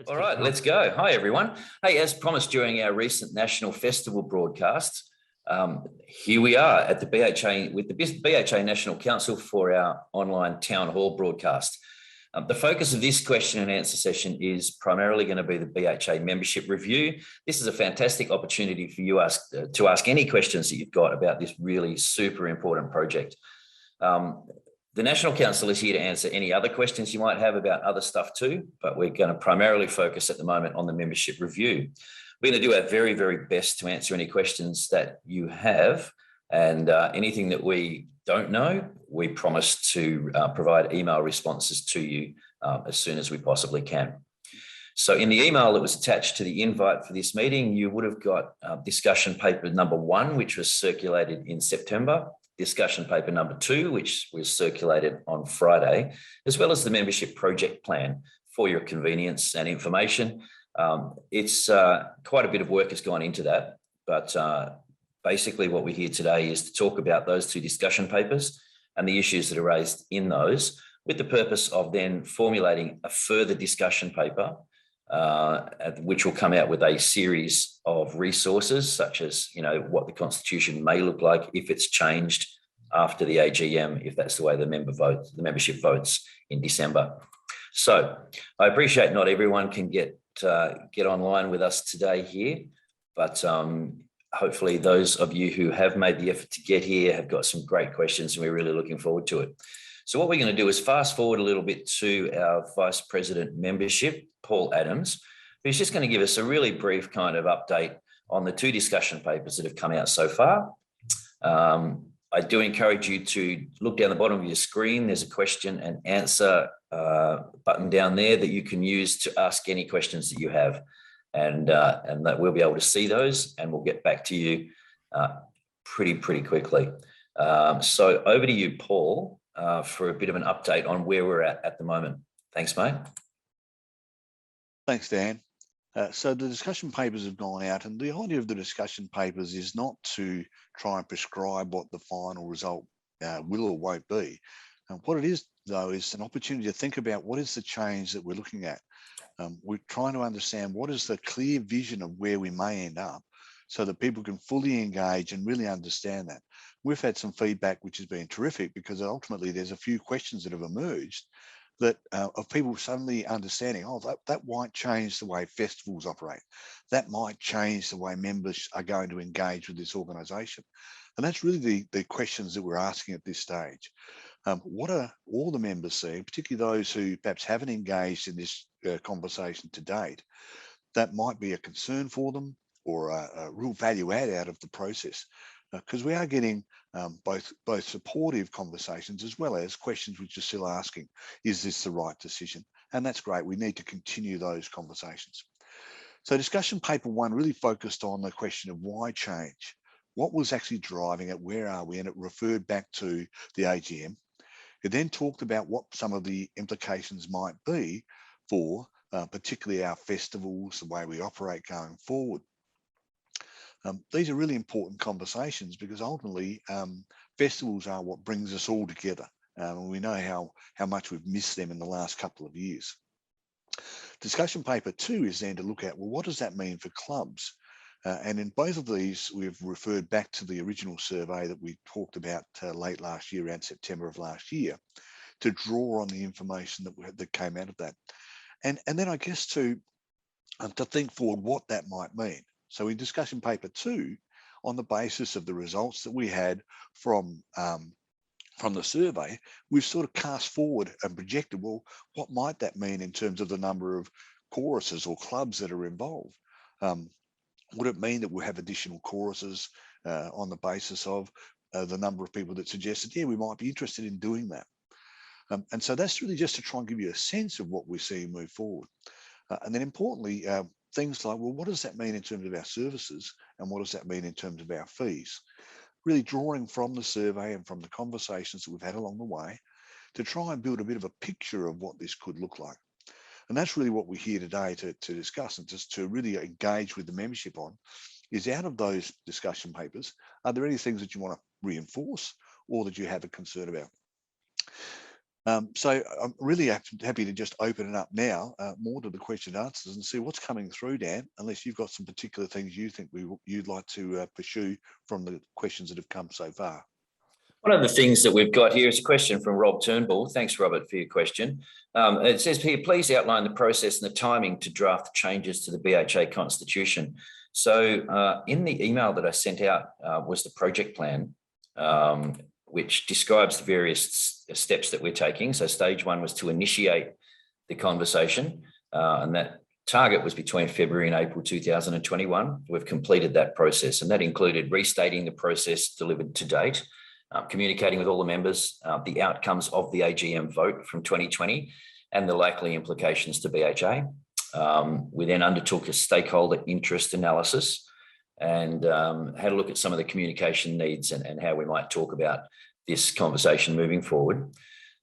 All right, let's go. Hi, everyone. Hey, as promised during our recent National Festival broadcast, here we are at the BHA with the BHA National Council for our online town hall broadcast. The focus of this question and answer session is primarily going to be the BHA membership review. This is a fantastic opportunity for you to ask any questions that you've got about this really super important project. The National Council is here to answer any other questions you might have about other stuff too, but we're going to primarily focus at the moment on the membership review. We're going to do our very, very best to answer any questions that you have, and anything that we don't know, we promise to provide email responses to you as soon as we possibly can. So in the email that was attached to the invite for this meeting, you would have got discussion paper number 1, which was circulated in September, discussion paper number 2, which was circulated on Friday, as well as the membership project plan for your convenience and information. It's quite a bit of work has gone into that, but basically what we're here today is to talk about those 2 discussion papers and the issues that are raised in those, with the purpose of then formulating a further discussion paper, which will come out with a series of resources, such as, you know, what the Constitution may look like if it's changed after the AGM, if that's the way the membership votes in December. So I appreciate not everyone can get online with us today here, but hopefully those of you who have made the effort to get here have got some great questions, and we're really looking forward to it. So what we're going to do is fast forward a little bit to our Vice President membership, Paul Adams, who's just going to give us a really brief kind of update on the 2 discussion papers that have come out so far. I do encourage you to look down the bottom of your screen. There's a question and answer button down there that you can use to ask any questions that you have, and that we'll be able to see those, and we'll get back to you pretty quickly. So over to you, Paul, for a bit of an update on where we're at the moment. Thanks, mate. Thanks, Dan. So the discussion papers have gone out, and the idea of the discussion papers is not to try and prescribe what the final result will or won't be. What it is, though, is an opportunity to think about what is the change that we're looking at. We're trying to understand what is the clear vision of where we may end up, so that people can fully engage and really understand that. We've had some feedback which has been terrific, because ultimately there's a few questions that have emerged that of people suddenly understanding, oh, that might change the way festivals operate. That might change the way members are going to engage with this organisation. And that's really the questions that we're asking at this stage. What are all the members seeing, particularly those who perhaps haven't engaged in this conversation to date, that might be a concern for them, or a real value add out of the process? Because we are getting both supportive conversations as well as questions which are still asking, is this the right decision? And that's great. We need to continue those conversations. So discussion paper 1 really focused on the question of why change? What was actually driving it? Where are we? And it referred back to the AGM. It then talked about what some of the implications might be for particularly our festivals, the way we operate going forward. These are really important conversations, because ultimately festivals are what brings us all together. And we know how much we've missed them in the last couple of years. Discussion paper 2 is then to look at, well, what does that mean for clubs? And in both of these, we've referred back to the original survey that we talked about late last year, around September of last year, to draw on the information that came out of that. And then I guess to think forward what that might mean. So in discussion paper 2, on the basis of the results that we had from the survey, we've sort of cast forward and projected, well, what might that mean in terms of the number of choruses or clubs that are involved? Would it mean that we'll have additional choruses on the basis of the number of people that suggested, yeah, we might be interested in doing that? And so that's really just to try and give you a sense of what we're seeing move forward. And then importantly, things like, well, what does that mean in terms of our services, and what does that mean in terms of our fees? Really drawing from the survey and from the conversations that we've had along the way to try and build a bit of a picture of what this could look like. And that's really what we're here today to discuss, and just to really engage with the membership on, is out of those discussion papers, are there any things that you want to reinforce or that you have a concern about? So I'm really happy to just open it up now, more to the question and answers, and see what's coming through, Dan, unless you've got some particular things you think you'd like to pursue from the questions that have come so far. One of the things that we've got here is a question from Rob Turnbull. Thanks, Robert, for your question. It says here, please outline the process and the timing to draft changes to the BHA constitution. So in the email that I sent out was the project plan, which describes the various steps that we're taking. So stage one was to initiate the conversation, and that target was between February and April 2021. We've completed that process, and that included restating the process delivered to date, communicating with all the members, the outcomes of the AGM vote from 2020 and the likely implications to BHA. We then undertook a stakeholder interest analysis and had a look at some of the communication needs and how we might talk about this conversation moving forward.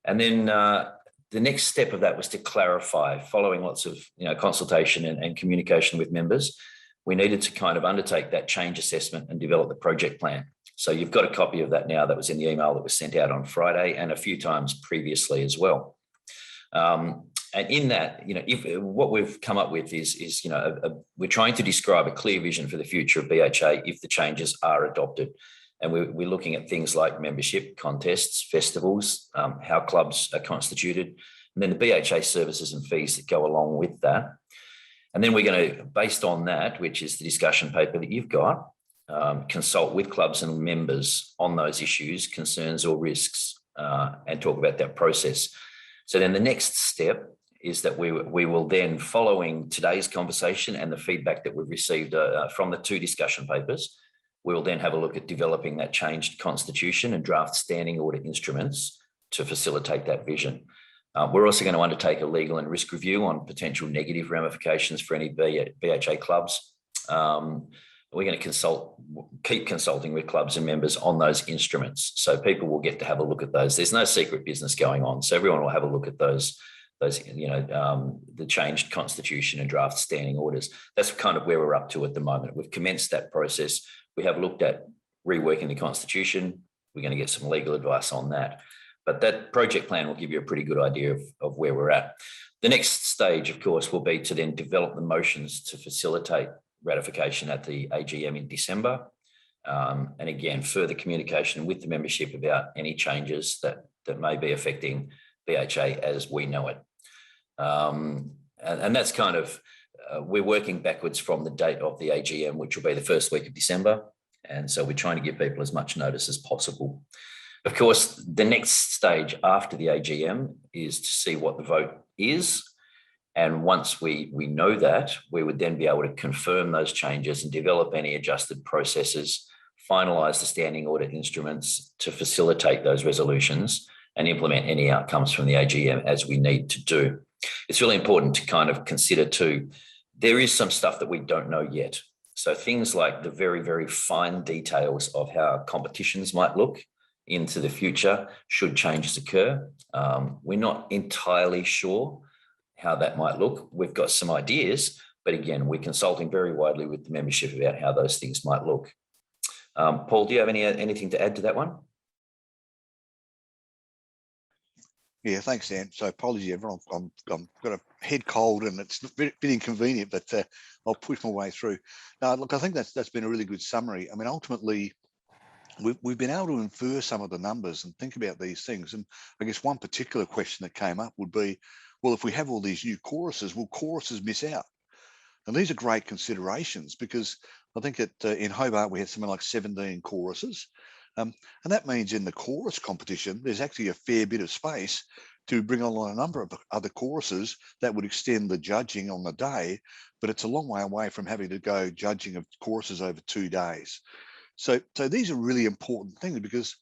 And then the next step of that was to clarify, following lots of consultation and communication with members. We needed to kind of undertake that change assessment and develop the project plan. So you've got a copy of that now. That was in the email that was sent out on Friday and a few times previously as well. And in that, what we've come up with is we're trying to describe a clear vision for the future of BHA if the changes are adopted. And we're looking at things like membership, contests, festivals, how clubs are constituted, and then the BHA services and fees that go along with that. And then we're going to, based on that, which is the discussion paper that you've got, consult with clubs and members on those issues, concerns or risks, and talk about that process. So then the next step is that we will then, following today's conversation and the feedback that we've received from the two discussion papers, we will then have a look at developing that changed constitution and draft standing order instruments to facilitate that vision. We're also going to undertake a legal and risk review on potential negative ramifications for any BHA clubs. We're going to keep consulting with clubs and members on those instruments. So people will get to have a look at those. There's no secret business going on. So everyone will have a look at those, the changed constitution and draft standing orders. That's kind of where we're up to at the moment. We've commenced that process. We have looked at reworking the constitution. We're going to get some legal advice on that. But that project plan will give you a pretty good idea of where we're at. The next stage, of course, will be to then develop the motions to facilitate ratification at the AGM in December. And again, further communication with the membership about any changes that may be affecting BHA as we know it. And that's kind of, we're working backwards from the date of the AGM, which will be the first week of December. And so we're trying to give people as much notice as possible. Of course, the next stage after the AGM is to see what the vote is. And once we know that, we would then be able to confirm those changes and develop any adjusted processes, finalise the standing order instruments to facilitate those resolutions and implement any outcomes from the AGM as we need to do. It's really important to kind of consider too, there is some stuff that we don't know yet. So things like the very, very fine details of how competitions might look into the future should changes occur. We're not entirely sure how that might look. We've got some ideas, but again, we're consulting very widely with the membership about how those things might look. Paul, do you have anything to add to that one? Yeah, thanks, Dan. So apology, everyone. I've got a head cold and it's a bit inconvenient, but I'll push my way through. Now, look, I think that's been a really good summary. I mean, ultimately, we've been able to infer some of the numbers and think about these things. And I guess one particular question that came up would be, well, if we have all these new choruses, will choruses miss out? And these are great considerations because I think in Hobart, we had something like 17 choruses. And that means in the chorus competition, there's actually a fair bit of space to bring on a number of other choruses that would extend the judging on the day, but it's a long way away from having to go judging of choruses over 2 days. So these are really important things because,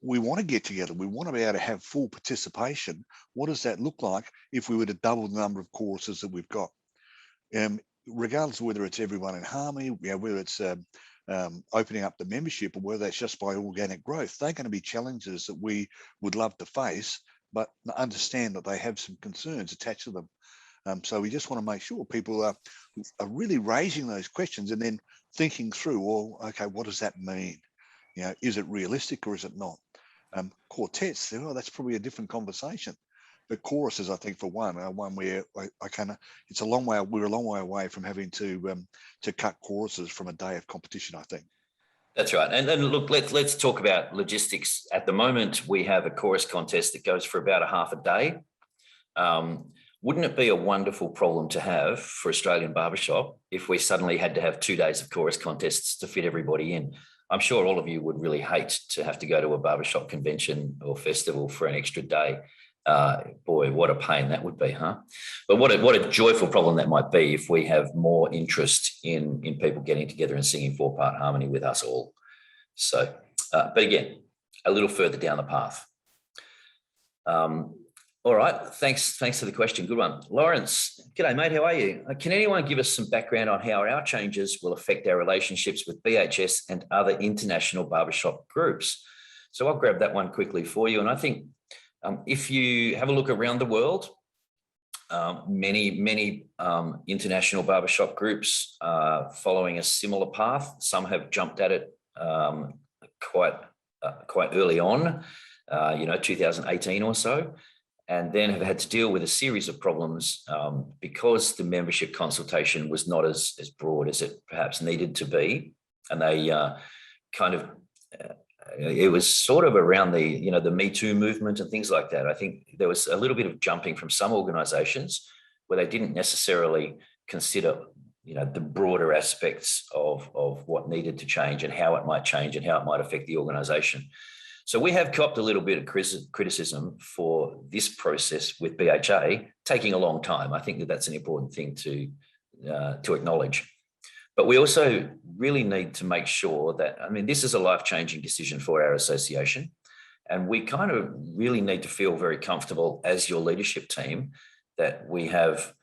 we want to get together. We want to be able to have full participation. What does that look like if we were to double the number of choruses that we've got? Regardless of whether it's everyone in harmony, whether it's opening up the membership or whether that's just by organic growth, they're going to be challenges that we would love to face, but understand that they have some concerns attached to them. So we just want to make sure people are really raising those questions and then thinking through, well, okay, what does that mean? Is it realistic or is it not? Quartets, well, that's probably a different conversation. But choruses, I think, for one where I kind of, it's a long way. We're a long way away from having to cut choruses from a day of competition, I think. That's right. And then look, let's talk about logistics. At the moment, we have a chorus contest that goes for about a half a day. Wouldn't it be a wonderful problem to have for Australian Barbershop if we suddenly had to have 2 days of chorus contests to fit everybody in? I'm sure all of you would really hate to have to go to a barbershop convention or festival for an extra day. Boy, what a pain that would be, huh? But what a joyful problem that might be if we have more interest in people getting together and singing 4-part harmony with us all. So, but again, a little further down the path. All right, thanks for the question. Good one. Lawrence, g'day mate, how are you? Can anyone give us some background on how our changes will affect our relationships with BHS and other international barbershop groups? So I'll grab that one quickly for you. And I think if you have a look around the world, many international barbershop groups are following a similar path. Some have jumped at it quite early on, 2018 or so, and then have had to deal with a series of problems because the membership consultation was not as broad as it perhaps needed to be. And they it was sort of around the Me Too movement and things like that. I think there was a little bit of jumping from some organisations where they didn't necessarily consider, the broader aspects of what needed to change and how it might change and how it might affect the organisation. So we have copped a little bit of criticism for this process with BHA taking a long time. I think that's an important thing to acknowledge. But we also really need to make sure that, this is a life-changing decision for our association, and we kind of really need to feel very comfortable as your leadership team that we have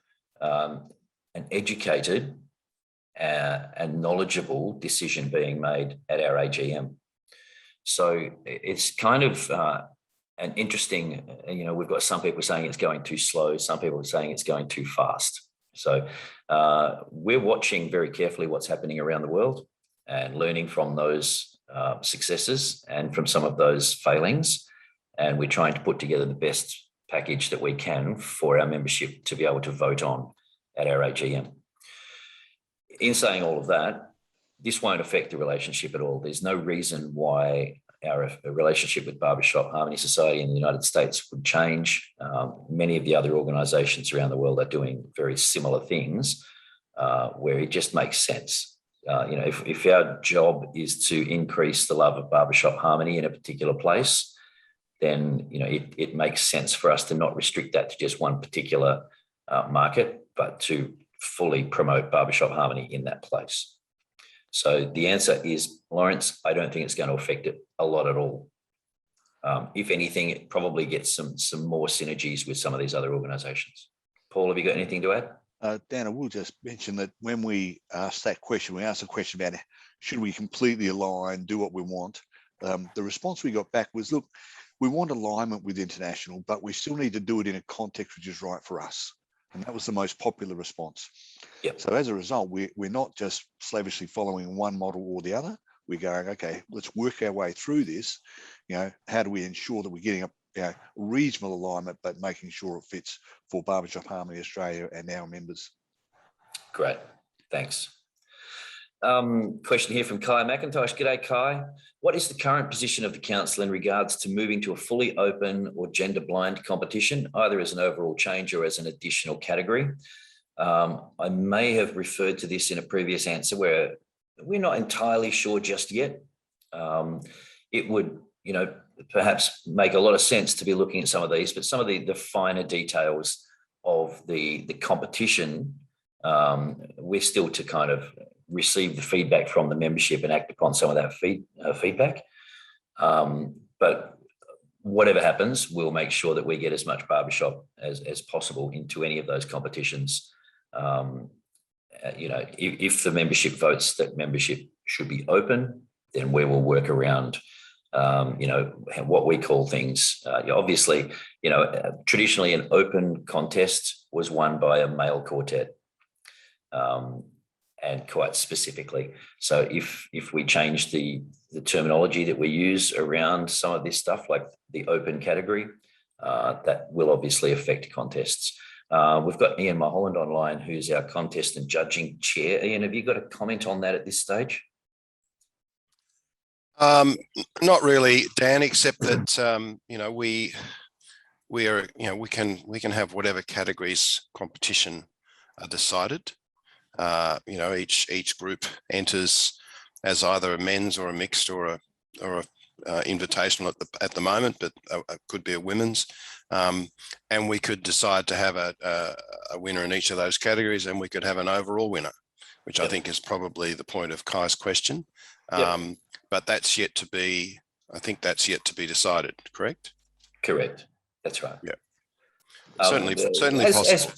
an educated and knowledgeable decision being made at our AGM. So it's kind of an interesting, we've got some people saying it's going too slow, some people are saying it's going too fast. So we're watching very carefully what's happening around the world and learning from those successes and from some of those failings. And we're trying to put together the best package that we can for our membership to be able to vote on at our AGM. In saying all of that, this won't affect the relationship at all. There's no reason why our relationship with Barbershop Harmony Society in the United States would change. Many of the other organisations around the world are doing very similar things where it just makes sense. If our job is to increase the love of barbershop harmony in a particular place, then it makes sense for us to not restrict that to just one particular market, but to fully promote barbershop harmony in that place. So the answer is, Lawrence, I don't think it's going to affect it a lot at all. If anything, it probably gets some more synergies with some of these other organisations. Paul, have you got anything to add? Dan, I will just mention that when we asked that question, we asked a question about should we completely align, do what we want. The response we got back was, look, we want alignment with international, but we still need to do it in a context which is right for us. And that was the most popular response. Yep. So as a result, we're not just slavishly following one model or the other. We're going, okay, let's work our way through this. How do we ensure that we're getting a reasonable alignment, but making sure it fits for Barbershop Harmony Australia and our members? Great, thanks. Question here from Kai McIntosh. G'day, Kai. What is the current position of the council in regards to moving to a fully open or gender blind competition, either as an overall change or as an additional category? I may have referred to this in a previous answer where we're not entirely sure just yet. It would, perhaps make a lot of sense to be looking at some of these, but some of the finer details of the competition, we're still to kind of receive the feedback from the membership and act upon some of that feedback. But whatever happens, we'll make sure that we get as much barbershop as possible into any of those competitions. If the membership votes that membership should be open, then we will work around, what we call things. Obviously, traditionally an open contest was won by a male quartet. And quite specifically. So if we change the the terminology that we use around some of this stuff, like the open category, that will obviously affect contests. We've got Ian Mulholland online, who's our contest and judging chair. Ian, have you got a comment on that at this stage? Not really, Dan, except that we are, we can have whatever categories competition are decided. Each group enters as either a men's or a mixed or a invitational at the moment, but it could be a women's. And we could decide to have a winner in each of those categories, and we could have an overall winner, which I think is probably the point of Kai's question. But that's yet to be, I think that's yet to be decided, correct? Correct. That's right. Yeah. Certainly possible.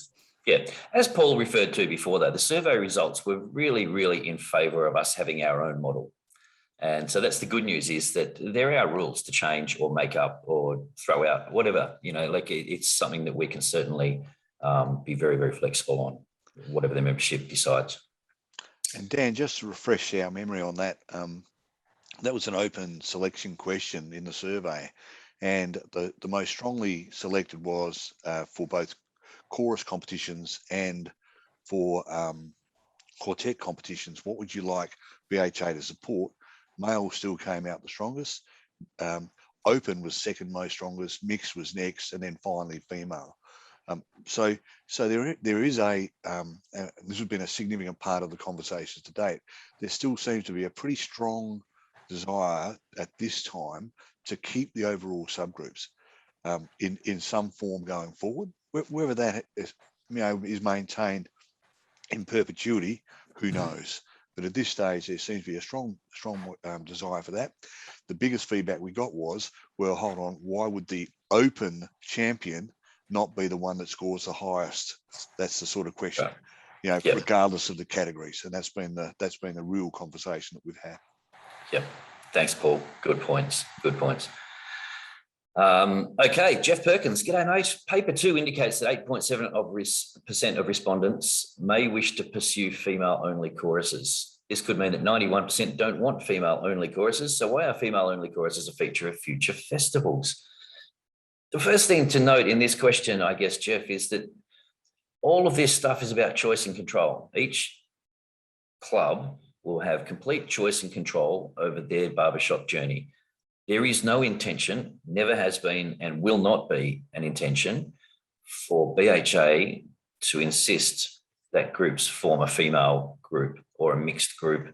As Paul referred to before, though, the survey results were really, really in favour of us having our own model. And so that's the good news, is that there are rules to change or make up or throw out, whatever, it's something that we can certainly be very, very flexible on, whatever the membership decides. And Dan, just to refresh our memory on that, that was an open selection question in the survey. And the most strongly selected was for both chorus competitions and for quartet competitions. What would you like BHA to support? Male still came out the strongest. Open was second most strongest. Mixed was next, and then finally female. So there is this has been a significant part of the conversation to date. There still seems to be a pretty strong desire at this time to keep the overall subgroups in some form going forward. Whether that is maintained in perpetuity, who knows? But at this stage, there seems to be a strong desire for that. The biggest feedback we got was, well, hold on, why would the open champion not be the one that scores the highest? That's the sort of question, regardless of the categories. And that's been the real conversation that we've had. Yep. Thanks, Paul. Good points. Okay, Jeff Perkins. G'day, mate. Paper 2 indicates that 8.7% of respondents may wish to pursue female-only choruses. This could mean that 91% don't want female-only choruses. So why are female-only choruses a feature of future festivals? The first thing to note in this question, I guess, Jeff, is that all of this stuff is about choice and control. Each club will have complete choice and control over their barbershop journey. There is no intention, never has been, and will not be an intention for BHA to insist that groups form a female group or a mixed group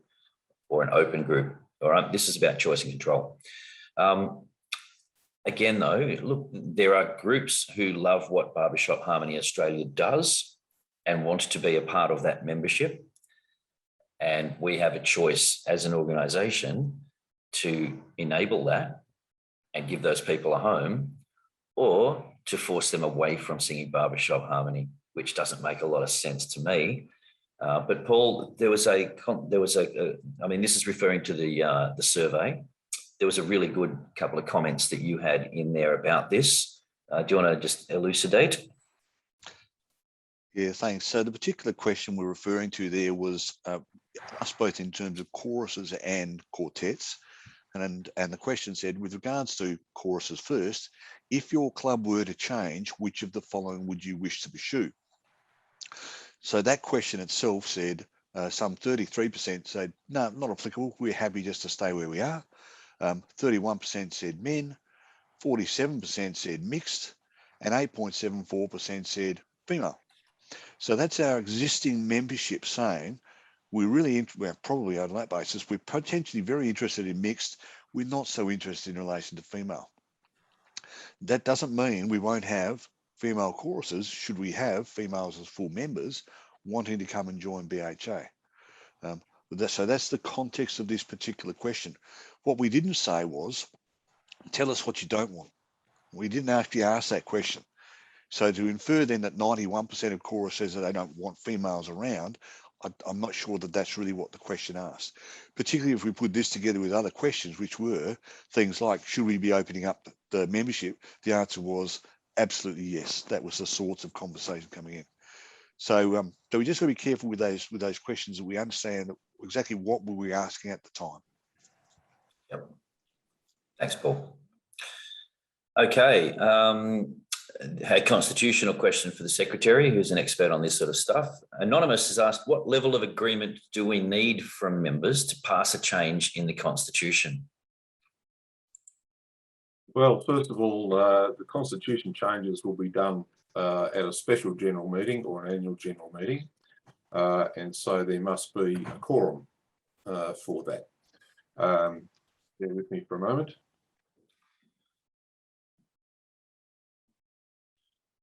or an open group. All right, this is about choice and control. Again, though, look, there are groups who love what Barbershop Harmony Australia does and want to be a part of that membership. And we have a choice as an organisation to enable that and give those people a home, or to force them away from singing Barbershop Harmony, which doesn't make a lot of sense to me. But Paul, this is referring to the survey. There was a really good couple of comments that you had in there about this. Do you want to just elucidate? Yeah, thanks. So the particular question we're referring to there was us both in terms of choruses and quartets. And the question said, with regards to choruses first, if your club were to change, which of the following would you wish to pursue? So that question itself said, some 33% said, no, not applicable. We're happy just to stay where we are. 31% said men, 47% said mixed, and 8.74% said female. So that's our existing membership saying we're probably on that basis, we're potentially very interested in mixed. We're not so interested in relation to female. That doesn't mean we won't have female choruses should we have females as full members wanting to come and join BHA. So that's the context of this particular question. What we didn't say was, tell us what you don't want. We didn't actually ask that question. So to infer then that 91% of chorus says that they don't want females around, I'm not sure that that's really what the question asked, particularly if we put this together with other questions, which were things like, should we be opening up the membership? The answer was absolutely yes. That was the sorts of conversation coming in. So we just got to be careful with those questions, that we understand exactly what were we asking at the time. Yep. Thanks, Paul. Okay. A constitutional question for the Secretary, who's an expert on this sort of stuff. Anonymous has asked, what level of agreement do we need from members to pass a change in the Constitution? Well, first of all, the Constitution changes will be done at a special general meeting or an annual general meeting. And so there must be a quorum for that. Bear with me for a moment.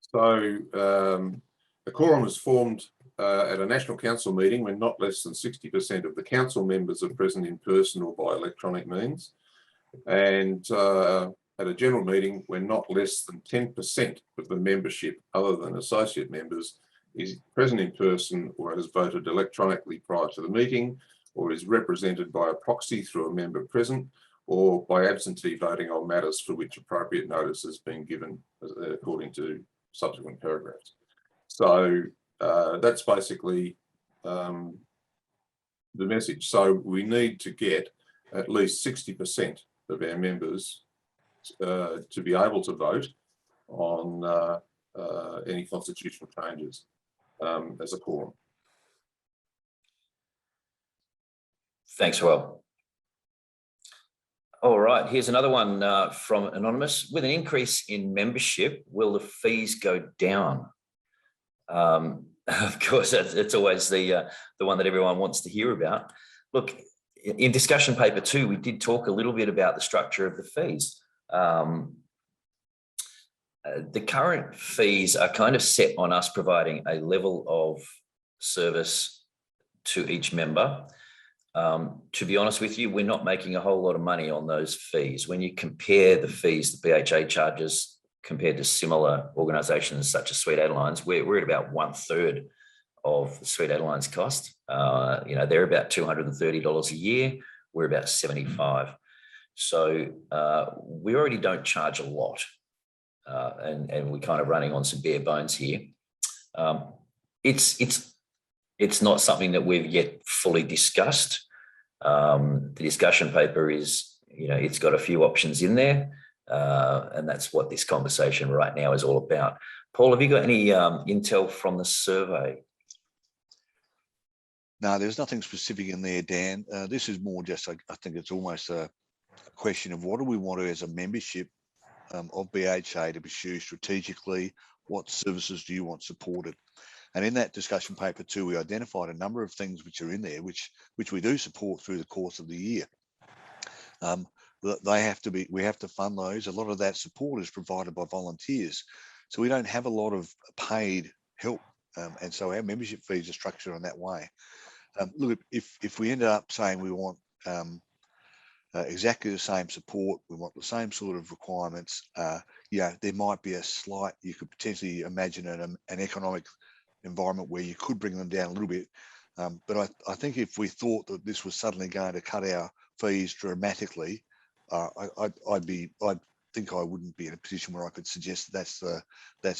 So a quorum is formed at a National Council meeting when not less than 60% of the council members are present in person or by electronic means. And at a general meeting when not less than 10% of the membership, other than associate members, is present in person or has voted electronically prior to the meeting, or is represented by a proxy through a member present, or by absentee voting on matters for which appropriate notice has been given according to subsequent paragraphs. So that's basically the message. So we need to get at least 60% of our members to be able to vote on any constitutional changes as a quorum. Thanks, Rob. All right, here's another one from Anonymous. With an increase in membership, will the fees go down? Of course, it's always the one that everyone wants to hear about. Look, in discussion paper 2, we did talk a little bit about the structure of the fees. The current fees are kind of set on us providing a level of service to each member. To be honest with you, we're not making a whole lot of money on those fees. When you compare the fees the BHA charges compared to similar organisations such as Sweet Adelines, we're at about 1/3 of the Sweet Adelines cost. They're about $230 a year. We're about $75. So we already don't charge a lot, and we're kind of running on some bare bones here. It's not something that we've yet fully discussed. The discussion paper is, it's got a few options in there, and that's what this conversation right now is all about. Paul, have you got any intel from the survey? No, there's nothing specific in there, Dan. This is more just, I think it's almost a question of what do we want to, as a membership of BHA, to pursue strategically? What services do you want supported? And in that discussion paper too, we identified a number of things which are in there, which we do support through the course of the year. They have to be, we have to fund those. A lot of that support is provided by volunteers. So we don't have a lot of paid help. And so our membership fees are structured in that way. Look, if we end up saying we want exactly the same support, we want the same sort of requirements, there might be a slight, you could potentially imagine an economic environment where you could bring them down a little bit. But I think if we thought that this was suddenly going to cut our fees dramatically, I think I wouldn't be in a position where I could suggest that's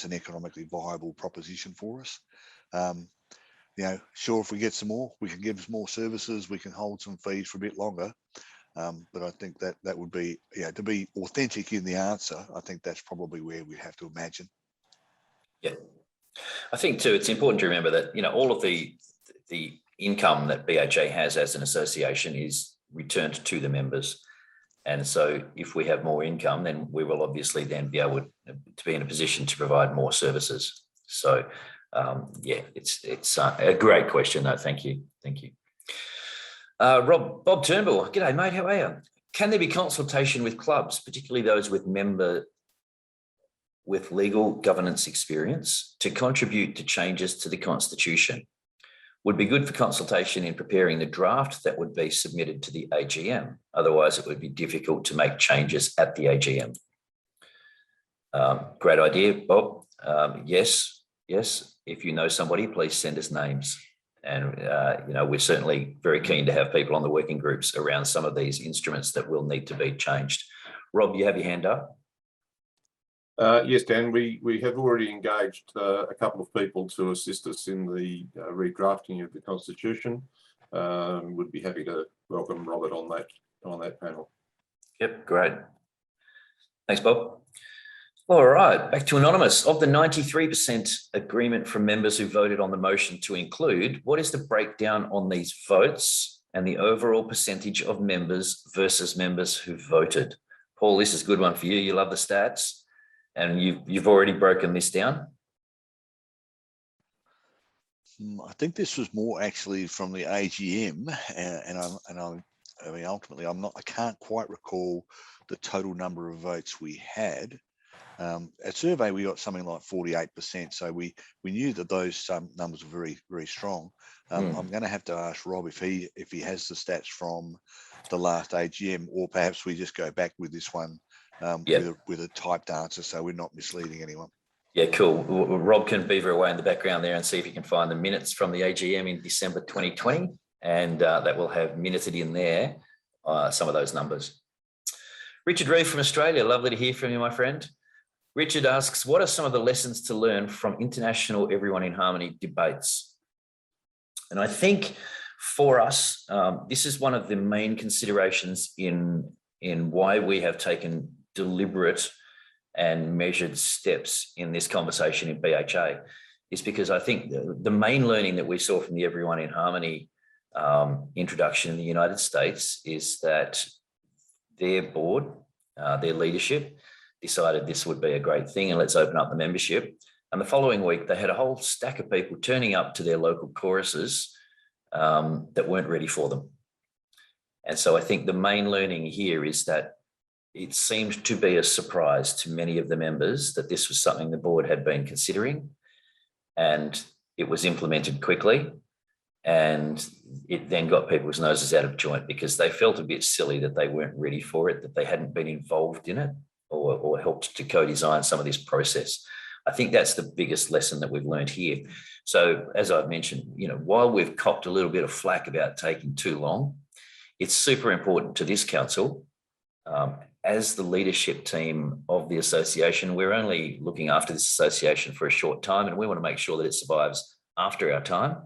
an economically viable proposition for us. Sure, if we get some more, we can give us more services, we can hold some fees for a bit longer. But I think that would be, to be authentic in the answer, I think that's probably where we'd have to imagine. Yeah. I think too, it's important to remember that, all of the income that BHA has as an association is returned to the members. And so if we have more income, then we will obviously then be able to be in a position to provide more services. So it's a great question though. Thank you. Bob Turnbull, g'day mate, how are you? Can there be consultation with clubs, particularly those with legal governance experience, to contribute to changes to the Constitution? Would be good for consultation in preparing the draft that would be submitted to the AGM. Otherwise, it would be difficult to make changes at the AGM. Great idea, Bob. Yes. If you know somebody, please send us names. And, we're certainly very keen to have people on the working groups around some of these instruments that will need to be changed. Rob, you have your hand up. Yes, Dan, we have already engaged a couple of people to assist us in the redrafting of the Constitution. Would be happy to welcome Robert on that panel. Yep, great. Thanks, Bob. All right, back to Anonymous. Of the 93% agreement from members who voted on the motion to include, what is the breakdown on these votes and the overall percentage of members versus members who voted? Paul, this is a good one for you. You love the stats, and you've already broken this down. I think this was more actually from the AGM, I mean, ultimately, I can't quite recall the total number of votes we had. At survey, we got something like 48%. So we knew that those numbers were very, very strong. I'm going to have to ask Rob if he has the stats from the last AGM, or perhaps we just go back with this one with a typed answer, so we're not misleading anyone. Yeah, cool. Rob can beaver away in the background there and see if he can find the minutes from the AGM in December 2020, and that will have minuted in there some of those numbers. Richard Reeve from Australia, lovely to hear from you, my friend. Richard asks, what are some of the lessons to learn from international Everyone in Harmony debates? And I think for us, this is one of the main considerations in why we have taken deliberate and measured steps in this conversation in BHA, is because I think the main learning that we saw from the Everyone in Harmony introduction in the United States is that their board, their leadership, decided this would be a great thing and let's open up the membership. And the following week, they had a whole stack of people turning up to their local choruses that weren't ready for them. And so I think the main learning here is that it seemed to be a surprise to many of the members that this was something the board had been considering, and it was implemented quickly. And it then got people's noses out of joint because they felt a bit silly that they weren't ready for it, that they hadn't been involved in it or helped to co-design some of this process. I think that's the biggest lesson that we've learned here. So as I've mentioned, while we've copped a little bit of flack about taking too long, it's super important to this council. As the leadership team of the association, we're only looking after this association for a short time, and we want to make sure that it survives after our time.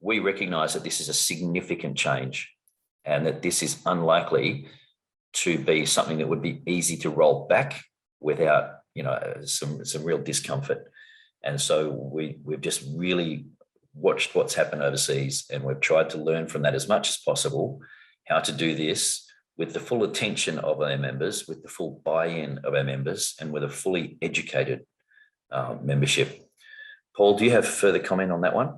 We recognise that this is a significant change and that this is unlikely to be something that would be easy to roll back without, some real discomfort. And so we've just really watched what's happened overseas, and we've tried to learn from that as much as possible, how to do this with the full attention of our members, with the full buy-in of our members, and with a fully educated membership. Paul, do you have further comment on that one?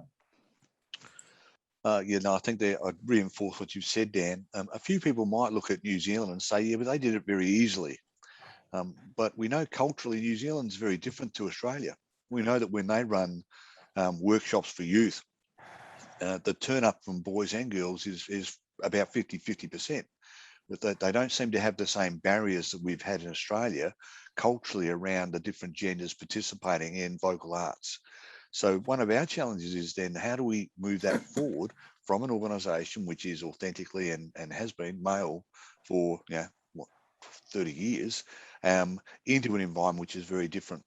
I think I'd reinforce what you said, Dan. A few people might look at New Zealand and say, yeah, but they did it very easily. But we know culturally New Zealand's very different to Australia. We know that when they run workshops for youth, the turn up from boys and girls is about 50%. But they don't seem to have the same barriers that we've had in Australia culturally around the different genders participating in vocal arts. So one of our challenges is then how do we move that forward from an organisation which is authentically and has been male for 30 years into an environment which is very different.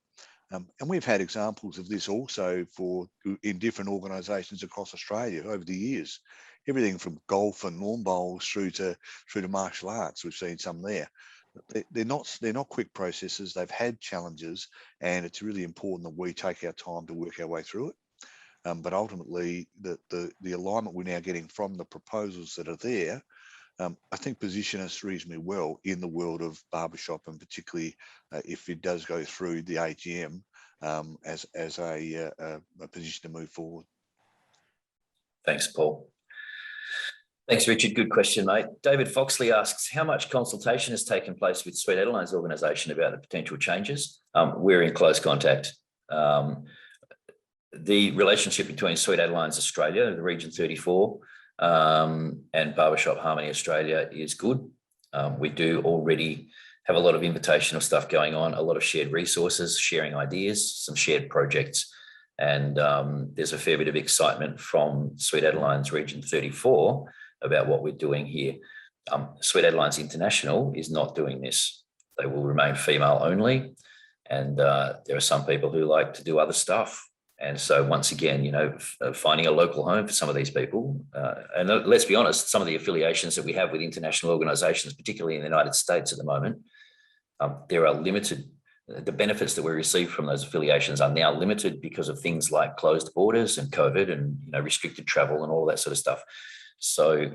And we've had examples of this also in different organisations across Australia over the years. Everything from golf and lawn bowls through to martial arts. We've seen some there. They're not quick processes. They've had challenges, and it's really important that we take our time to work our way through it. But ultimately, the alignment we're now getting from the proposals that are there, I think position us reasonably well in the world of barbershop, and particularly if it does go through the AGM as a position to move forward. Thanks, Paul. Thanks, Richard. Good question, mate. David Foxley asks, how much consultation has taken place with Sweet Adeline's organisation about the potential changes? We're in close contact. The relationship between Sweet Adeline's Australia, the Region 34, and Barbershop Harmony Australia is good. We do already have a lot of invitational stuff going on, a lot of shared resources, sharing ideas, some shared projects. And there's a fair bit of excitement from Sweet Adeline's Region 34 about what we're doing here. Sweet Adeline's International is not doing this. They will remain female only. And there are some people who like to do other stuff. And so once again, finding a local home for some of these people, and let's be honest, some of the affiliations that we have with international organisations, particularly in the United States at the moment, there are limited. The benefits that we receive from those affiliations are now limited because of things like closed borders and COVID and restricted travel and all that sort of stuff. So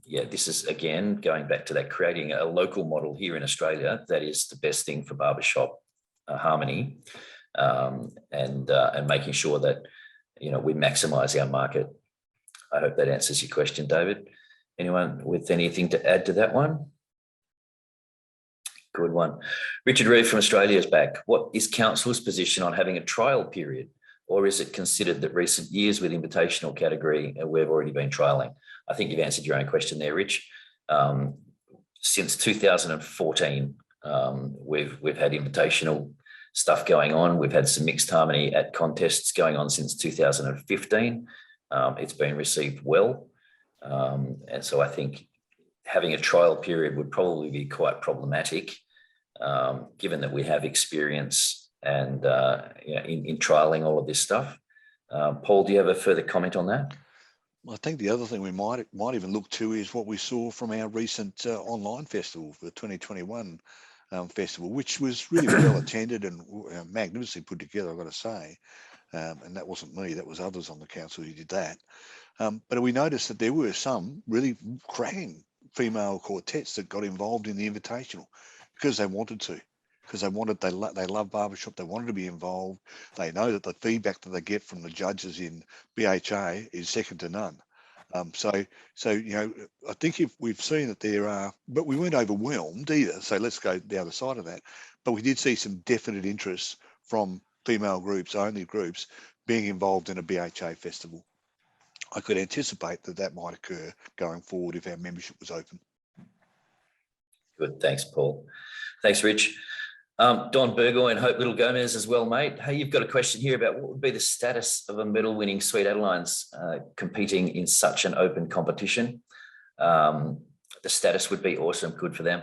this is again going back to that, creating a local model here in Australia that is the best thing for barbershop harmony. And making sure that we maximise our market. I hope that answers your question, David. Anyone with anything to add to that one? Good one. Richard Reeve from Australia is back. What is council's position on having a trial period, or is it considered that recent years with invitational category we've already been trialling? I think you've answered your own question there, Rich. Since 2014, we've had invitational stuff going on. We've had some mixed harmony at contests going on since 2015. It's been received well. And so I think having a trial period would probably be quite problematic, given that we have experience and in trialing all of this stuff. Paul, do you have a further comment on that? I think the other thing we might even look to is what we saw from our recent online festival, the 2021 festival, which was really well attended and magnificently put together, I've got to say. And that wasn't me, that was others on the council who did that. But we noticed that there were some really cracking female quartets that got involved in the invitational because they wanted to, because they love barbershop, they wanted to be involved. They know that the feedback that they get from the judges in BHA is second to none. So I think if we've seen that there are, but we weren't overwhelmed either. So let's go the other side of that. But we did see some definite interest from female groups, only groups, being involved in a BHA festival. I could anticipate that might occur going forward if our membership was open. Good, thanks, Paul. Thanks, Rich. Don Burgoyne and Hope Little Gomez as well, mate. Hey, you've got a question here about what would be the status of a medal-winning Sweet Adelines competing in such an open competition. The status would be awesome, good for them.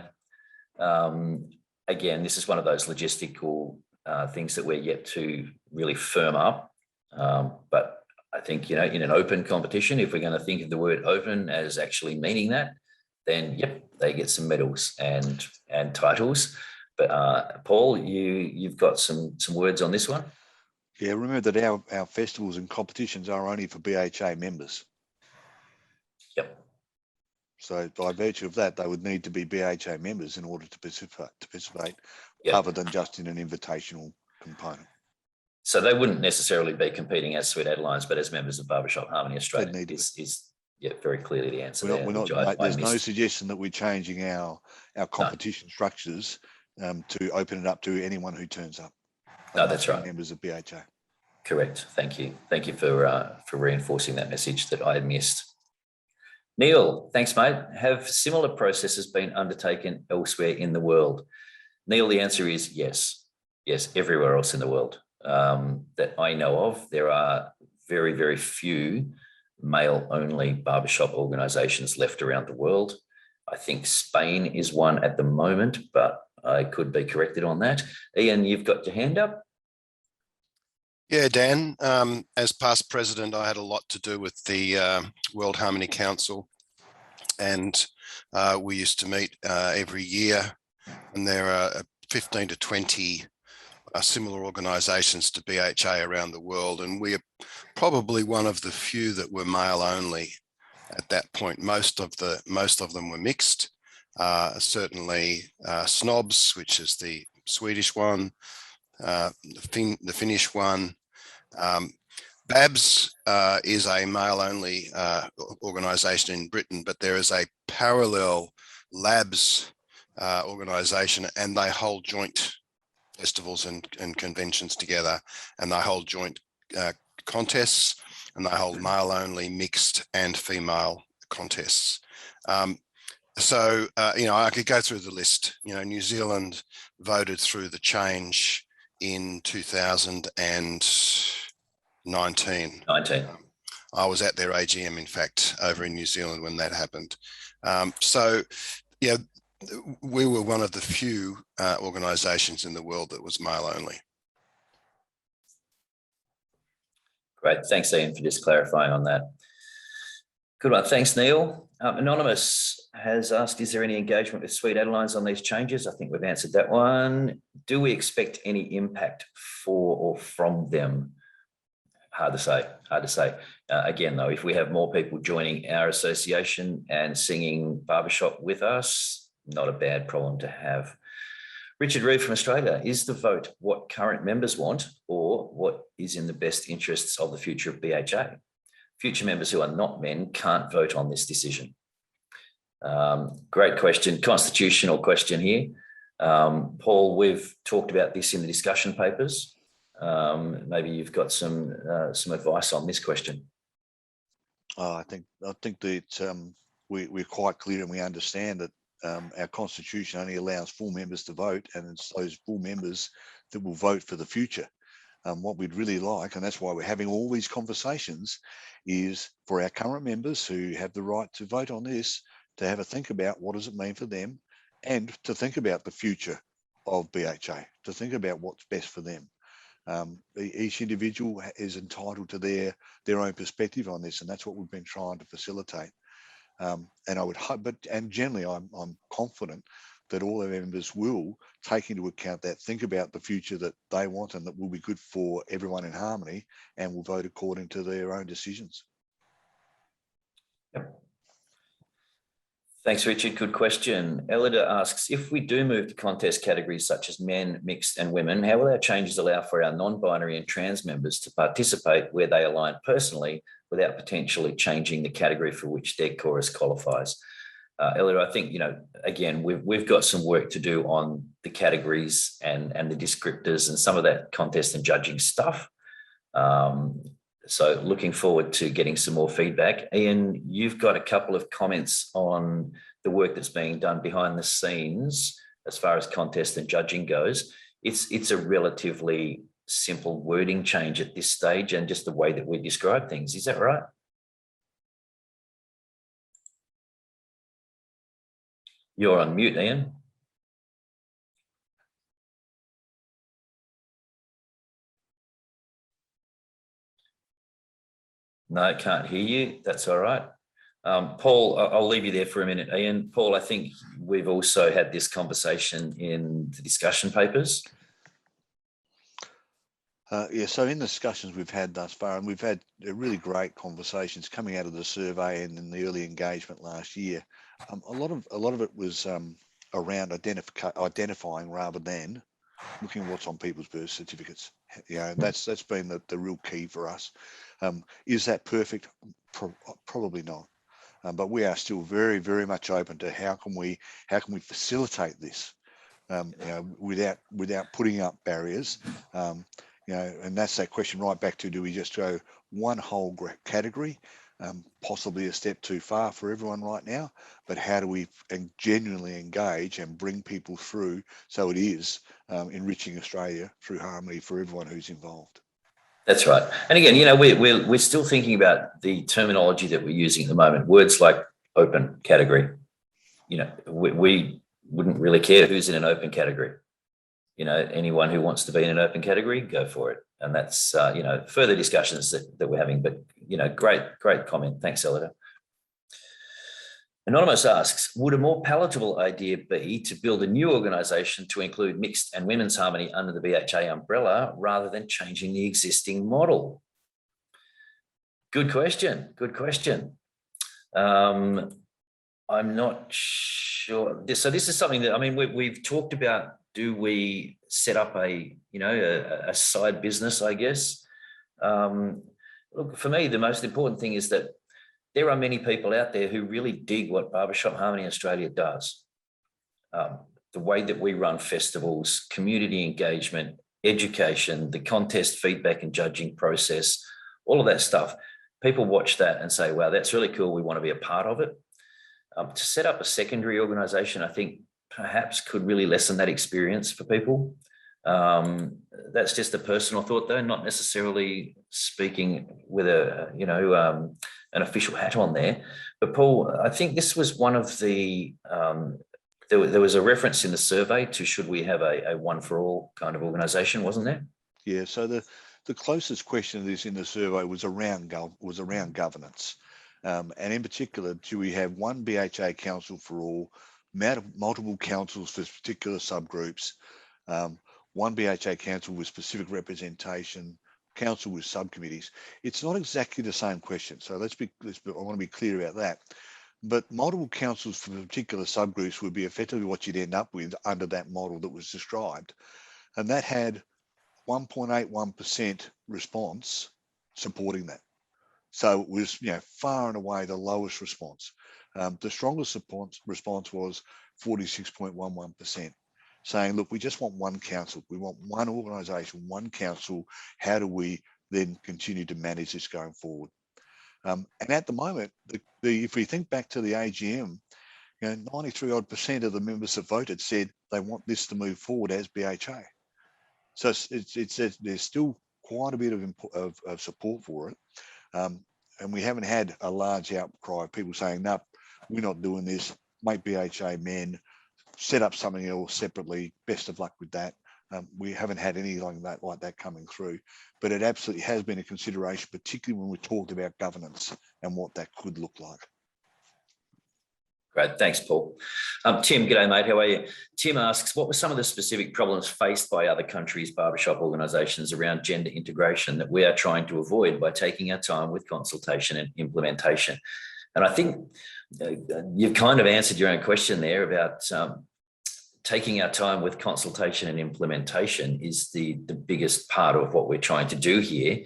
Again, this is one of those logistical things that we're yet to really firm up. But I think, in an open competition, if we're going to think of the word open as actually meaning that, then yep, they get some medals and titles. But Paul, you've got some words on this one. Yeah, remember that our festivals and competitions are only for BHA members. Yep. So by virtue of that, they would need to be BHA members in order to participate, yep, other than just in an invitational component. So they wouldn't necessarily be competing as Sweet Adelines, but as members of Barbershop Harmony Australia. Is very clearly the answer there. There's no suggestion that we're changing our competition structures to open it up to anyone who turns up. No, that's right. Members of BHA. Correct. Thank you. Thank you for reinforcing that message that I missed. Neil, thanks, mate. Have similar processes been undertaken elsewhere in the world? Neil, the answer is yes. Yes, everywhere else in the world that I know of. There are very, very few male-only barbershop organisations left around the world. I think Spain is one at the moment, but I could be corrected on that. Ian, you've got your hand up. Yeah, Dan, as past president, I had a lot to do with the World Harmony Council, and we used to meet every year, and there are 15 to 20 similar organisations to BHA around the world, and we are probably one of the few that were male only at that point. Most of them were mixed. Certainly Snobs, which is the Swedish one, the Finnish one. BABS is a male-only organisation in Britain, but there is a parallel Labs organisation, and they hold joint festivals and conventions together, and they hold joint contests, and they hold male-only, mixed and female contests. So, I could go through the list. New Zealand voted through the change in 2019. I was at their AGM, in fact, over in New Zealand when that happened. We were one of the few organisations in the world that was male only. Great. Thanks, Ian, for just clarifying on that. Good one. Thanks, Neil. Anonymous has asked, is there any engagement with Sweet Adelines on these changes? I think we've answered that one. Do we expect any impact for or from them? Hard to say, hard to say. Again, though, if we have more people joining our association and singing Barbershop with us, not a bad problem to have. Richard Reed from Australia, is the vote what current members want or what is in the best interests of the future of BHA? Future members who are not men can't vote on this decision. Great question, constitutional question here. Paul, we've talked about this in the discussion papers. Maybe you've got some advice on this question. I think that we're quite clear and we understand that our constitution only allows full members to vote, and it's those full members that will vote for the future. What we'd really like, and that's why we're having all these conversations, is for our current members who have the right to vote on this to have a think about what does it mean for them, and to think about the future of BHA, to think about what's best for them. Each individual is entitled to their own perspective on this, and that's what we've been trying to facilitate. And I would hope, and generally I'm confident that all our members will take into account that, think about the future that they want and that will be good for everyone in harmony, and will vote according to their own decisions. Yep. Thanks, Richard. Good question. Elida asks, if we do move to contest categories such as men, mixed and women, how will our changes allow for our non-binary and trans members to participate where they align personally without potentially changing the category for which their chorus qualifies? Elida, I think, again, we've got some work to do on the categories and the descriptors and some of that contest and judging stuff. So looking forward to getting some more feedback. Ian, you've got a couple of comments on the work that's being done behind the scenes as far as contest and judging goes. It's a relatively simple wording change at this stage and just the way that we describe things. Is that right? You're on mute, Ian. No, I can't hear you. That's all right. Paul, I'll leave you there for a minute, Ian. Paul, I think we've also had this conversation in the discussion papers. Yeah, so in the discussions we've had thus far, and we've had really great conversations coming out of the survey and in the early engagement last year, a lot of it was around identifying rather than looking at what's on people's birth certificates. That's been the real key for us. Is that perfect? Probably not. But we are still very, very much open to how can we facilitate this, without putting up barriers. And that's that question right back to, do we just go one whole category? Possibly a step too far for everyone right now, but how do we genuinely engage and bring people through so it is enriching Australia through harmony for everyone who's involved? That's right. And again, we're still thinking about the terminology that we're using at the moment. Words like open category. We wouldn't really care who's in an open category. Anyone who wants to be in an open category, go for it. And that's, further discussions that we're having. But, great comment. Thanks, Elida. Anonymous asks, would a more palatable idea be to build a new organisation to include mixed and women's harmony under the BHA umbrella rather than changing the existing model? Good question. Good question. I'm not sure. So this is something that, we've talked about. Do we set up a side business, I guess? Look, for me, the most important thing is that there are many people out there who really dig what Barbershop Harmony Australia does. The way that we run festivals, community engagement, education, the contest feedback and judging process, all of that stuff. People watch that and say, wow, that's really cool. We want to be a part of it. To set up a secondary organisation, I think perhaps could really lessen that experience for people. That's just a personal thought, though, not necessarily speaking with an official hat on there. But Paul, I think this was one of the, there was a reference in the survey to should we have a one for all kind of organisation, wasn't there? Yeah, so the the closest question to this in the survey was around governance. And in particular, do we have one BHA council for all, multiple councils for particular subgroups, one BHA council with specific representation, council with subcommittees? It's not exactly the same question. So I want to be clear about that. But multiple councils for particular subgroups would be effectively what you'd end up with under that model that was described. And that had 1.81% response supporting that. So it was, far and away the lowest response. The strongest response was 46.11%, saying, look, we just want one council. We want one organisation, one council. How do we then continue to manage this going forward? And at the moment, if we think back to the AGM, 93 odd % of the members that voted said they want this to move forward as BHA. So there's still quite a bit of support for it. And we haven't had a large outcry of people saying, no, we're not doing this, make BHA men, set up something else separately, best of luck with that. We haven't had anything like that coming through, but it absolutely has been a consideration, particularly when we talked about governance and what that could look like. Great, thanks, Paul. Tim, g'day, mate. How are you? Tim asks, what were some of the specific problems faced by other countries' barbershop organisations around gender integration that we are trying to avoid by taking our time with consultation and implementation? And I think you've kind of answered your own question there about taking our time with consultation and implementation is the biggest part of what we're trying to do here.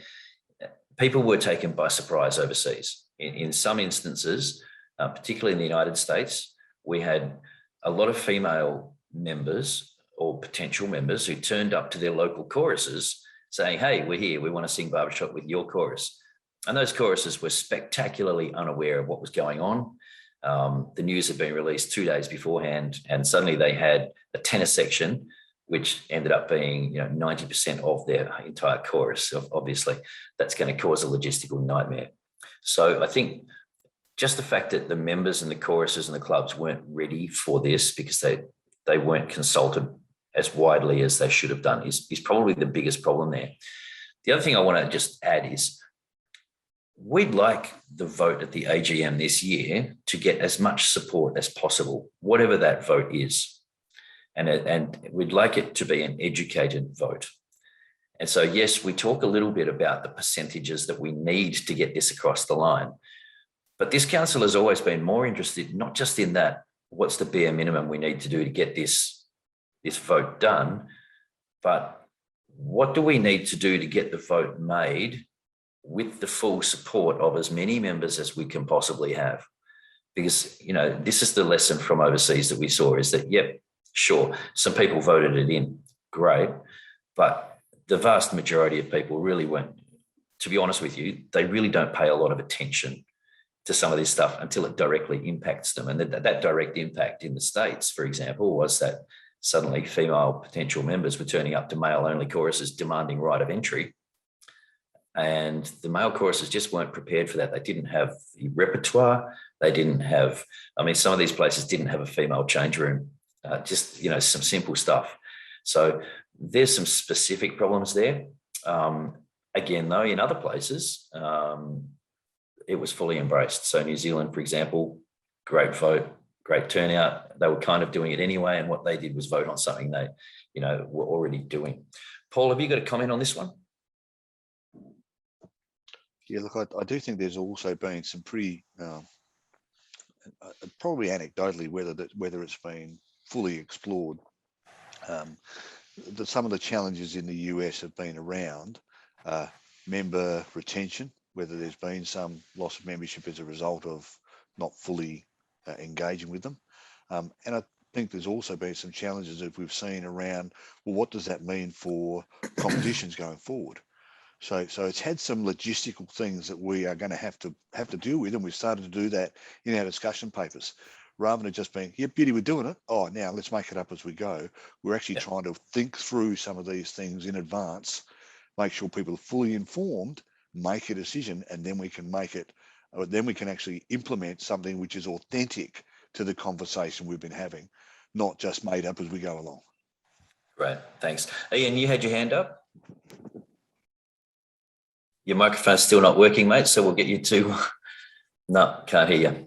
People were taken by surprise overseas. In some instances, particularly in the United States, we had a lot of female members or potential members who turned up to their local choruses saying, hey, we're here, we want to sing barbershop with your chorus. And those choruses were spectacularly unaware of what was going on. The news had been released 2 days beforehand, and suddenly they had a tenor section, which ended up being 90% of their entire chorus. Obviously, that's going to cause a logistical nightmare. So I think just the fact that the members and the choruses and the clubs weren't ready for this because they weren't consulted as widely as they should have done is probably the biggest problem there. The other thing I want to just add is we'd like the vote at the AGM this year to get as much support as possible, whatever that vote is. And we'd like it to be an educated vote. And so, yes, we talk a little bit about the percentages that we need to get this across the line. But this council has always been more interested, not just in that, what's the bare minimum we need to do to get this vote done, but what do we need to do to get the vote made with the full support of as many members as we can possibly have? Because, this is the lesson from overseas that we saw is that, yep, sure, some people voted it in, great, but the vast majority of people really weren't, to be honest with you, they really don't pay a lot of attention to some of this stuff until it directly impacts them. And that direct impact in the States, for example, was that suddenly female potential members were turning up to male-only choruses demanding right of entry. And the male choruses just weren't prepared for that. They didn't have the repertoire. They didn't have, some of these places didn't have a female change room, just, some simple stuff. So there's some specific problems there. Again, though, in other places, it was fully embraced. So New Zealand, for example, great vote, great turnout. They were kind of doing it anyway. And what they did was vote on something they, were already doing. Paul, have you got a comment on this one? Yeah, look, I do think there's also been some pretty, probably anecdotally, whether it's been fully explored, that some of the challenges in the US have been around member retention, whether there's been some loss of membership as a result of not fully engaging with them. And I think there's also been some challenges that we've seen around, well, what does that mean for competitions going forward? So it's had some logistical things that we are going to have to deal with, and we've started to do that in our discussion papers, rather than just being, yep, beauty, we're doing it. Oh, now let's make it up as we go. We're actually trying to think through some of these things in advance, make sure people are fully informed, make a decision, and then we can actually implement something which is authentic to the conversation we've been having, not just made up as we go along. Great, thanks. Ian, you had your hand up. Your microphone's still not working, mate, so we'll get you to... No, can't hear you.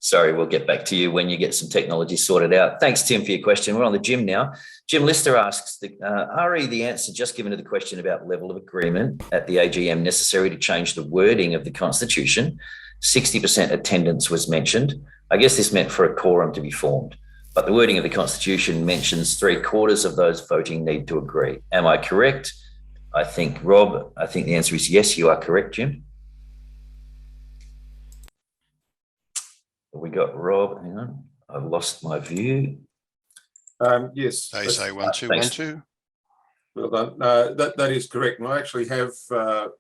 Sorry, we'll get back to you when you get some technology sorted out. Thanks, Tim, for your question. We're on the Jim now. Jim Lister asks, RE, the answer just given to the question about level of agreement at the AGM necessary to change the wording of the Constitution. 60% attendance was mentioned. I guess this meant for a quorum to be formed, but the wording of the Constitution mentions 3/4 of those voting need to agree. Am I correct? I think, Rob, I think the answer is yes, you are correct, Jim. We got Rob, hang on, I've lost my view. Yes. They say 1, 2, 1, 2. Well done. That is correct. And I actually have, to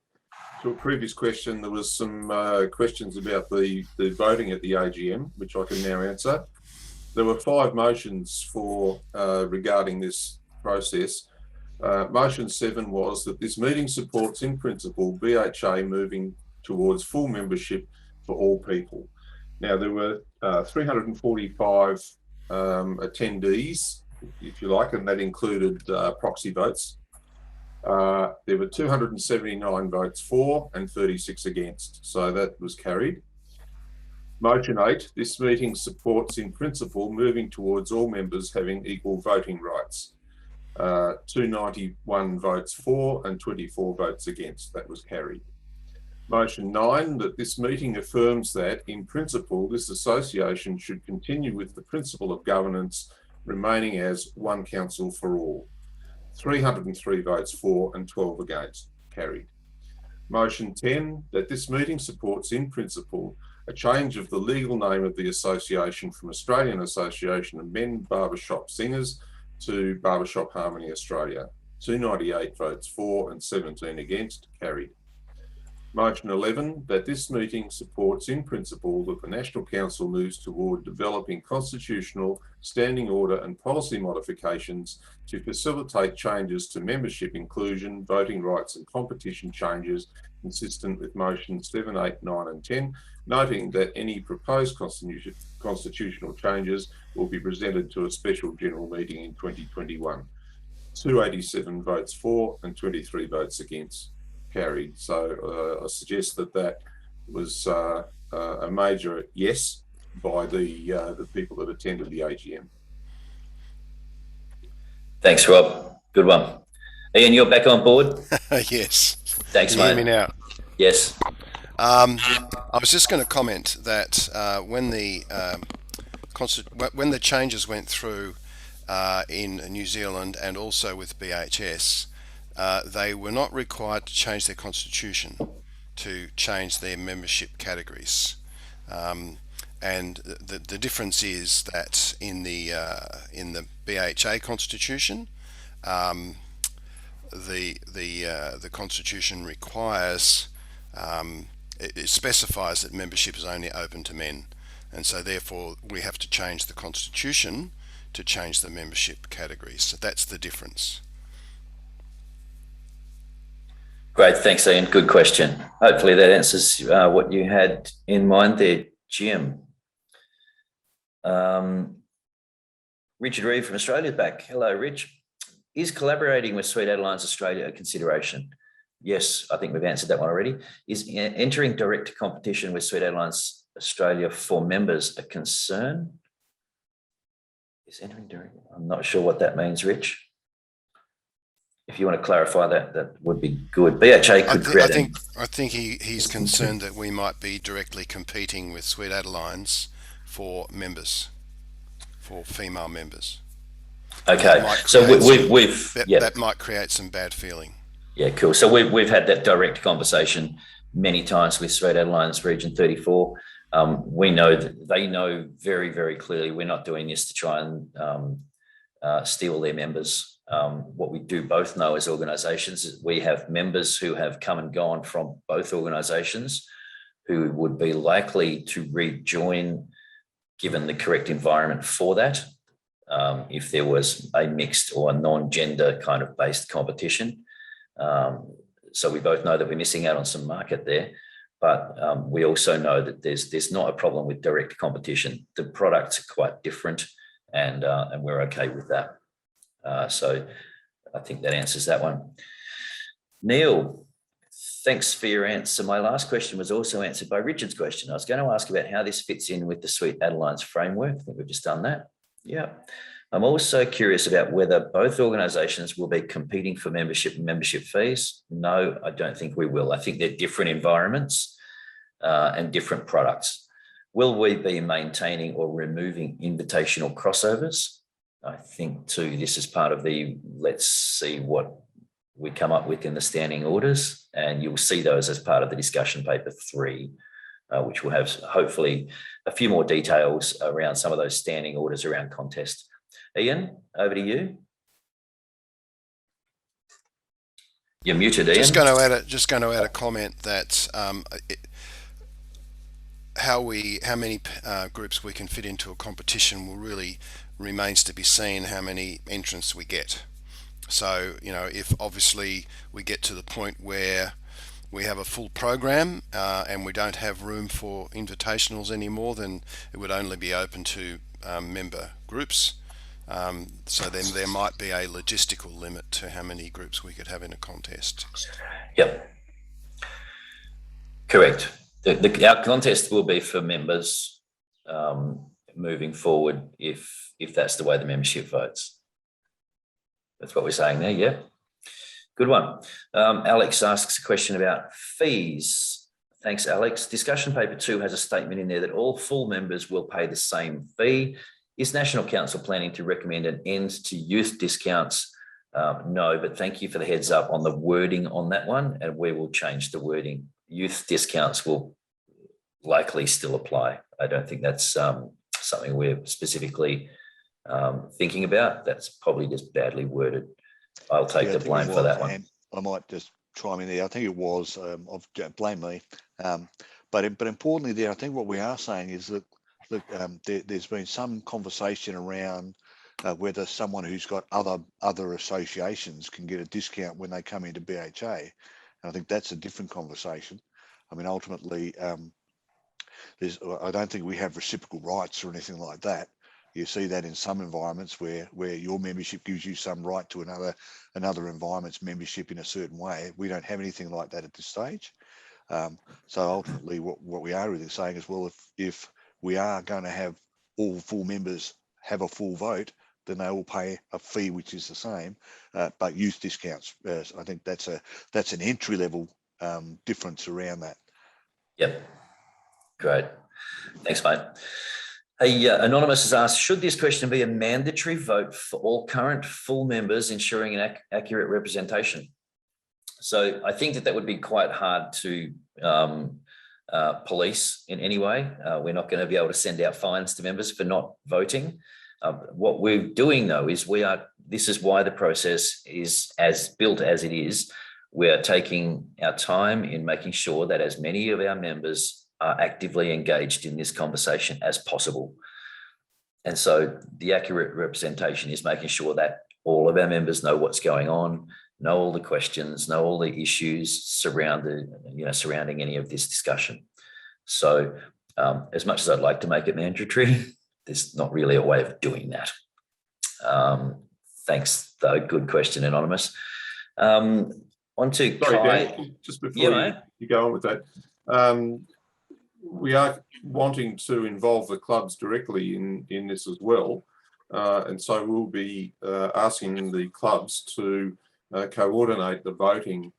a previous question, there was some questions about the voting at the AGM, which I can now answer. There were 5 motions for regarding this process. Motion 7 was that this meeting supports in principle BHA moving towards full membership for all people. Now, there were 345 attendees, if you like, and that included proxy votes. There were 279 votes for and 36 against, so that was carried. Motion 8, this meeting supports in principle moving towards all members having equal voting rights. 291 votes for and 24 votes against, that was carried. Motion 9, that this meeting affirms that, in principle, this association should continue with the principle of governance remaining as one council for all. 303 votes for and 12 against, carried. Motion 10, that this meeting supports, in principle, a change of the legal name of the association from Australian Association of Men Barbershop Singers to Barbershop Harmony Australia. 298 votes for and 17 against, carried. Motion 11, that this meeting supports in principle that the National Council moves toward developing constitutional, standing order and policy modifications to facilitate changes to membership inclusion, voting rights and competition changes consistent with motions 7, 8, 9 and 10, noting that any proposed constitutional changes will be presented to a special general meeting in 2021. 287 votes for and 23 votes against, carried. So I suggest that was a major yes by the people that attended the AGM. Thanks, Rob. Good one. Ian, you're back on board? Yes. Thanks, Can you mate. hear me now? Yes. I was just going to comment that when the changes went through in New Zealand and also with BHS, they were not required to change their constitution to change their membership categories. And the difference is that in the BHA constitution, the constitution requires it specifies that membership is only open to men, and so therefore we have to change the constitution to change the membership categories. So that's the difference. Great, thanks, Ian. Good question. Hopefully that answers what you had in mind there, Jim. Richard Reeve from Australia is back. Hello, Rich. Is collaborating with Sweet Adelines Australia a consideration? Yes, I think we've answered that one already. Is entering direct competition with Sweet Adelines Australia for members a concern? Is entering direct? I'm not sure what that means, Rich. If you want to clarify that, that would be good. BHA could create. I think he's concerned that we might be directly competing with Sweet Adelines for members, for female members. Okay, so that might create some bad feeling. Yeah, cool. So we've had that direct conversation many times with Sweet Adelines Region 34. We know that they know very, very clearly we're not doing this to try and steal their members. What we do both know as organisations is we have members who have come and gone from both organisations who would be likely to rejoin given the correct environment for that, if there was a mixed or a non-gender kind of based competition. So we both know that we're missing out on some market there, but we also know that there's not a problem with direct competition. The products are quite different, and we're okay with that. So I think that answers that one. Neil, Thanks for your answer. My last question was also answered by Richard's question. I was going to ask about how this fits in with the Sweet Adelines framework. I think we've just done that. Yeah. I'm also curious about whether both organisations will be competing for membership and membership fees. No, I don't think we will. I think they're different environments and different products. Will we be maintaining or removing invitational crossovers? I think too, this is part of the, let's see what we come up with in the standing orders, and you'll see those as part of the discussion paper 3, which will have hopefully a few more details around some of those standing orders around contest. Ian, over to you. You're muted, Ian. Just going to add a comment that how many groups we can fit into a competition will really remains to be seen. How many entrants we get. So, you know, if obviously we get to the point where we have a full program and we don't have room for invitationals anymore, then it would only be open to member groups. So then there might be a logistical limit to how many groups we could have in a contest. Yep. Correct. Our contest will be for members moving forward if that's the way the membership votes. That's what we're saying there, yeah. Good one. Alex asks a question about fees. Thanks, Alex. Discussion paper 2 has a statement in there that all full members will pay the same fee. Is National Council planning to recommend an end to youth discounts? No, but thank you for the heads up on the wording on that one, and we will change the wording. Youth discounts will likely still apply. I don't think that's something we're specifically thinking about. That's probably just badly worded. I'll take the blame for that one. I might just chime in there. I think it was, blame me. But importantly there, I think what we are saying is that there's been some conversation around whether someone who's got other associations can get a discount when they come into BHA. And I think that's a different conversation. I mean, ultimately, I don't think we have reciprocal rights or anything like that. You see that in some environments where your membership gives you some right to another environment's membership in a certain way. We don't have anything like that at this stage. So ultimately, what we are really saying is, well, if we are going to have all full members have a full vote, then they will pay a fee which is the same, but youth discounts. I think that's an entry level difference around that. Yep, great. Thanks, mate. Hey, Anonymous has asked, should this question be a mandatory vote for all current full members, ensuring an accurate representation? So I think that would be quite hard to police in any way. We're not going to be able to send out fines to members for not voting. What we're doing though is this is why the process is as built as it is. We are taking our time in making sure that as many of our members are actively engaged in this conversation as possible. And so the accurate representation is making sure that all of our members know what's going on, know all the questions, know all the issues surrounding any of this discussion. So as much as I'd like to make it mandatory, there's not really a way of doing that. Thanks, though. Good question, Anonymous. On to Kai. Dan, just before you go on with that, we are wanting to involve the clubs directly in this as well. And so we'll be asking the clubs to coordinate the voting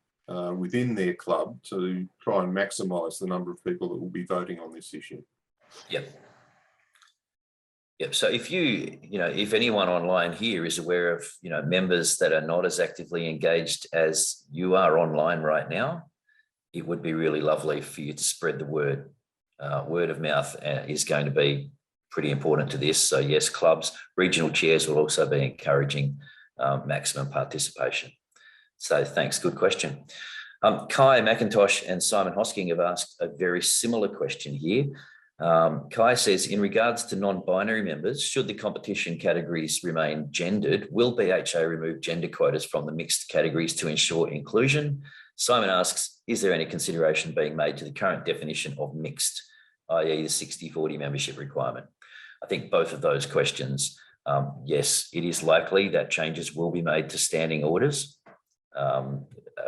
within their club to try and maximise the number of people that will be voting on this issue. Yep. So if if anyone online here is aware of, members that are not as actively engaged as you are online right now, it would be really lovely for you to spread the word. Word of mouth is going to be pretty important to this. So yes, clubs, regional chairs will also be encouraging maximum participation. So thanks, good question. Kai McIntosh and Simon Hosking have asked a very similar question here. Kai says, in regards to non-binary members, should the competition categories remain gendered, will BHA remove gender quotas from the mixed categories to ensure inclusion? Simon asks, is there any consideration being made to the current definition of mixed, i.e. the 60-40 membership requirement? I think both of those questions, yes, it is likely that changes will be made to standing orders.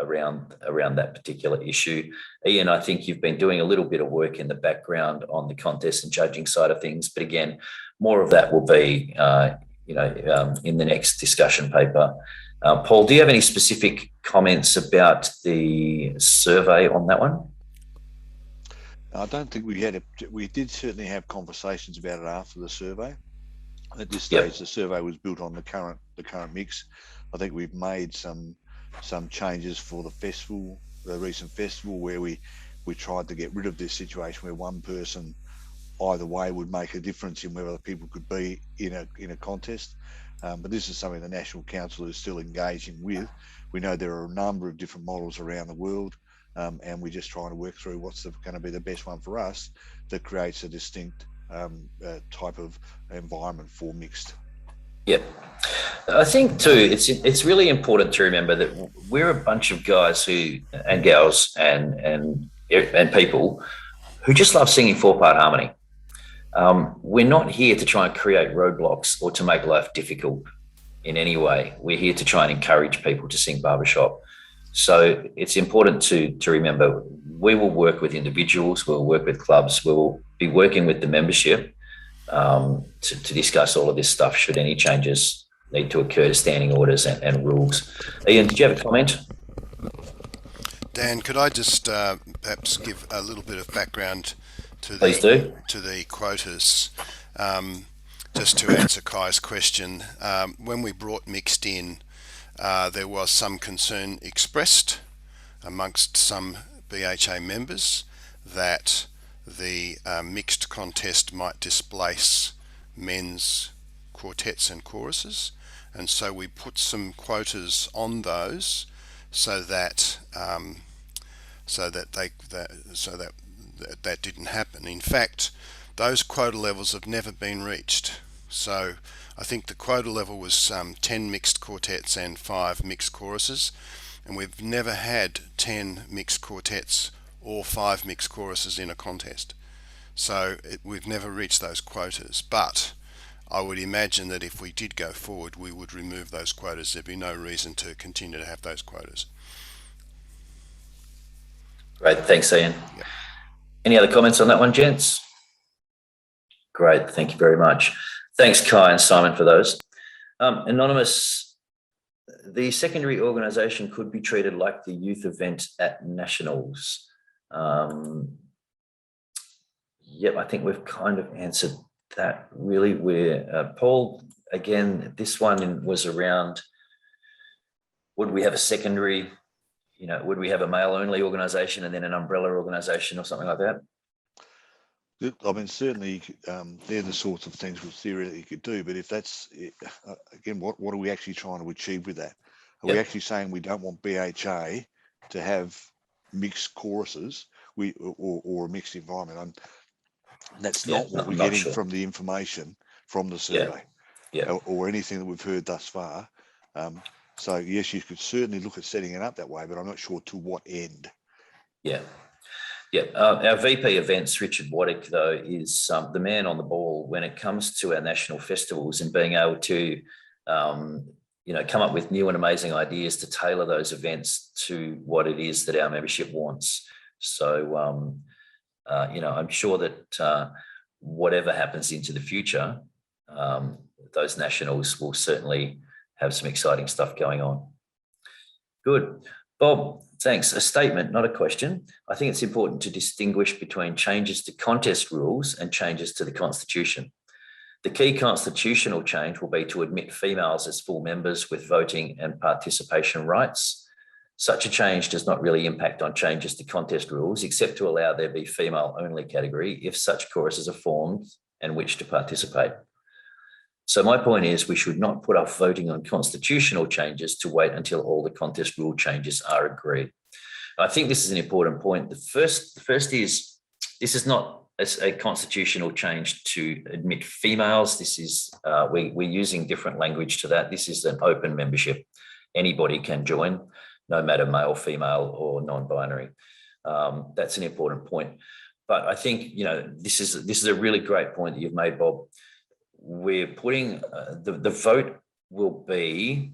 around that particular issue. Ian, I think you've been doing a little bit of work in the background on the contest and judging side of things, but again, more of that will be in the next discussion paper. Paul, do you have any specific comments about the survey on that one? I don't think we had we did certainly have conversations about it after the survey. At this stage, the survey was built on the current mix. I think we've made some changes for the festival, the recent festival, where we tried to get rid of this situation where one person either way would make a difference in whether people could be in a contest. But this is something the National Council is still engaging with. We know there are a number of different models around the world, and we're just trying to work through what's going to be the best one for us that creates a distinct type of environment for mixed. Yep. I think too, it's really important to remember that we're a bunch of guys and gals and people who just love singing 4-part harmony. We're not here to try and create roadblocks or to make life difficult in any way. We're here to try and encourage people to sing Barbershop. So it's important to remember we will work with individuals, we'll work with clubs, we'll be working with the membership to discuss all of this stuff should any changes need to occur to standing orders and rules. Ian, did you have a comment? Dan, could I just perhaps give a little bit of background to the quotas, just to answer Kai's question. When we brought mixed in, there was some concern expressed amongst some BHA members that the mixed contest might displace men's quartets and choruses, and so we put some quotas on those so that that didn't happen. In fact, those quota levels have never been reached. So I think the quota level was 10 mixed quartets and 5 mixed choruses, and we've never had 10 mixed quartets or 5 mixed choruses in a contest. So we've never reached those quotas, but I would imagine that if we did go forward, we would remove those quotas. There'd be no reason to continue to have those quotas. Great, thanks, Ian. Yep. Any other comments on that one, gents? Great, thank you very much. Thanks, Kai and Simon, for those. Anonymous, the secondary organisation could be treated like the youth event at Nationals. Yep, I think we've kind of answered that really. Paul, again, this one was around, would we have a secondary, would we have a male-only organisation and then an umbrella organisation or something like that? I mean, certainly they're the sorts of things we theoretically could do, but if that's, again, what are we actually trying to achieve with that? Are we actually saying we don't want BHA to have mixed choruses or a mixed environment? That's not what we're getting from the information from the survey or anything that we've heard thus far. So yes, you could certainly look at setting it up that way, but I'm not sure to what end. Our VP events, Richard Waddick, though, is the man on the ball when it comes to our national festivals and being able to, come up with new and amazing ideas to tailor those events to what it is that our membership wants. So, I'm sure that whatever happens into the future, those nationals will certainly have some exciting stuff going on. Good. Bob, thanks. A statement, not a question. I think it's important to distinguish between changes to contest rules and changes to the Constitution. The key constitutional change will be to admit females as full members with voting and participation rights. Such a change does not really impact on changes to contest rules, except to allow there be female-only category if such choruses are formed and wish to participate. So my point is we should not put off voting on constitutional changes to wait until all the contest rule changes are agreed. I think this is an important point. The first is this is not a constitutional change to admit females. This is we're using different language to that. This is an open membership. Anybody can join, no matter male, female, or non-binary. That's an important point. But I think this is a really great point that you've made, Bob. We're putting the vote will be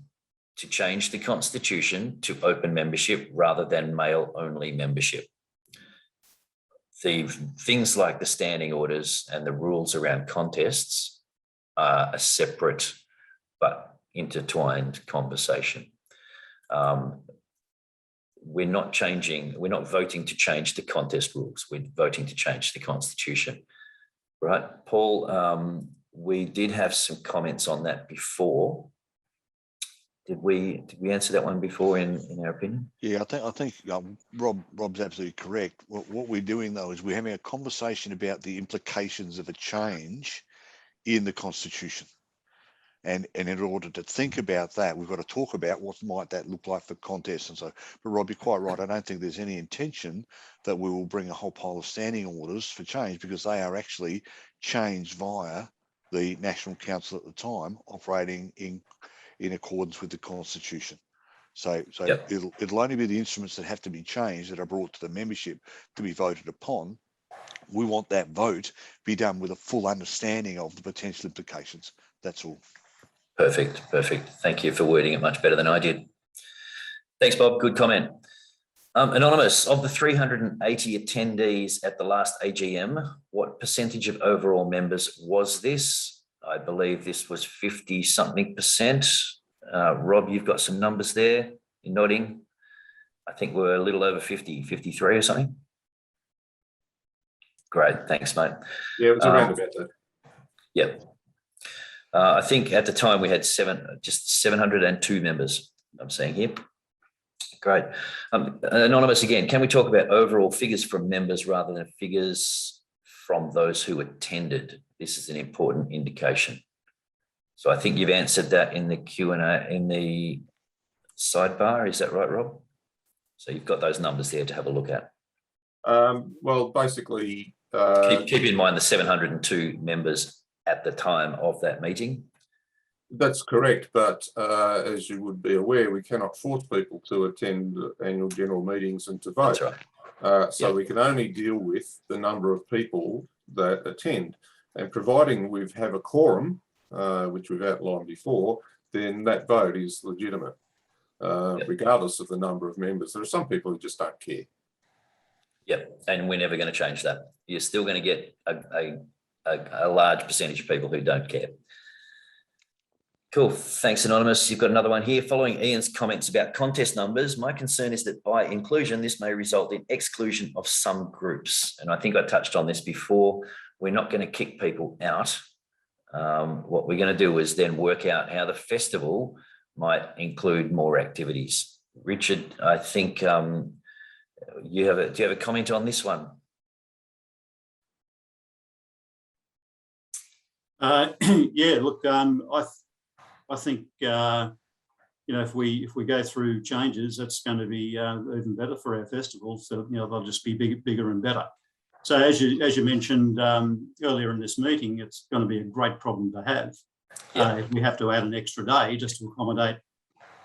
to change the constitution to open membership rather than male-only membership. The things like the standing orders and the rules around contests are a separate but intertwined conversation. We're not voting to change the contest rules. We're voting to change the constitution, right? Paul, we did have some comments on that before. Did we answer that one before in our opinion? Yeah, I think Rob's absolutely correct. What we're doing though is we're having a conversation about the implications of a change in the constitution. And in order to think about that, we've got to talk about what might that look like for contests and so. But Rob, you're quite right. I don't think there's any intention that we will bring a whole pile of standing orders for change, because they are actually changed via the National Council at the time, operating in accordance with the Constitution. So Yep. it'll only be the instruments that have to be changed that are brought to the membership to be voted upon. We want that vote be done with a full understanding of the potential implications. That's all. Perfect. Thank you for wording it much better than I did. Thanks, Bob. Good comment. Anonymous, of the 380 attendees at the last AGM, what percentage of overall members was this? I believe this was 50-something%. Rob, you've got some numbers there. You're nodding. I think we're a little over 50, 53 or something. Great. Thanks, mate. Yeah, it was around about that. Yep. I think at the time we had just 702 members, I'm saying here. Great. Anonymous again, can we talk about overall figures from members rather than figures from those who attended? This is an important indication. So I think you've answered that in the Q&A in the sidebar. Is that right, Rob? So you've got those numbers there to have a look at. Well, basically... keep in mind the 702 members at the time of that meeting. That's correct, but as you would be aware, we cannot force people to attend annual general meetings and to vote. That's right. So we can only deal with the number of people that attend. And providing we have a quorum, which we've outlined before, then that vote is legitimate, regardless of the number of members. There are some people who just don't care. Yep, and we're never going to change that. You're still going to get a large percentage of people who don't care. Cool. Thanks, Anonymous. You've got another one here. Following Ian's comments about contest numbers, my concern is that by inclusion, this may result in exclusion of some groups. And I think I touched on this before. We're not going to kick people out. What we're going to do is then work out how the festival might include more activities. Richard, I think do you have a comment on this one? Yeah, look, I think if we go through changes, that's going to be even better for our festivals. So they'll just be bigger and better. So as you mentioned earlier in this meeting, it's going to be a great problem to have. If we have to add an extra day just to accommodate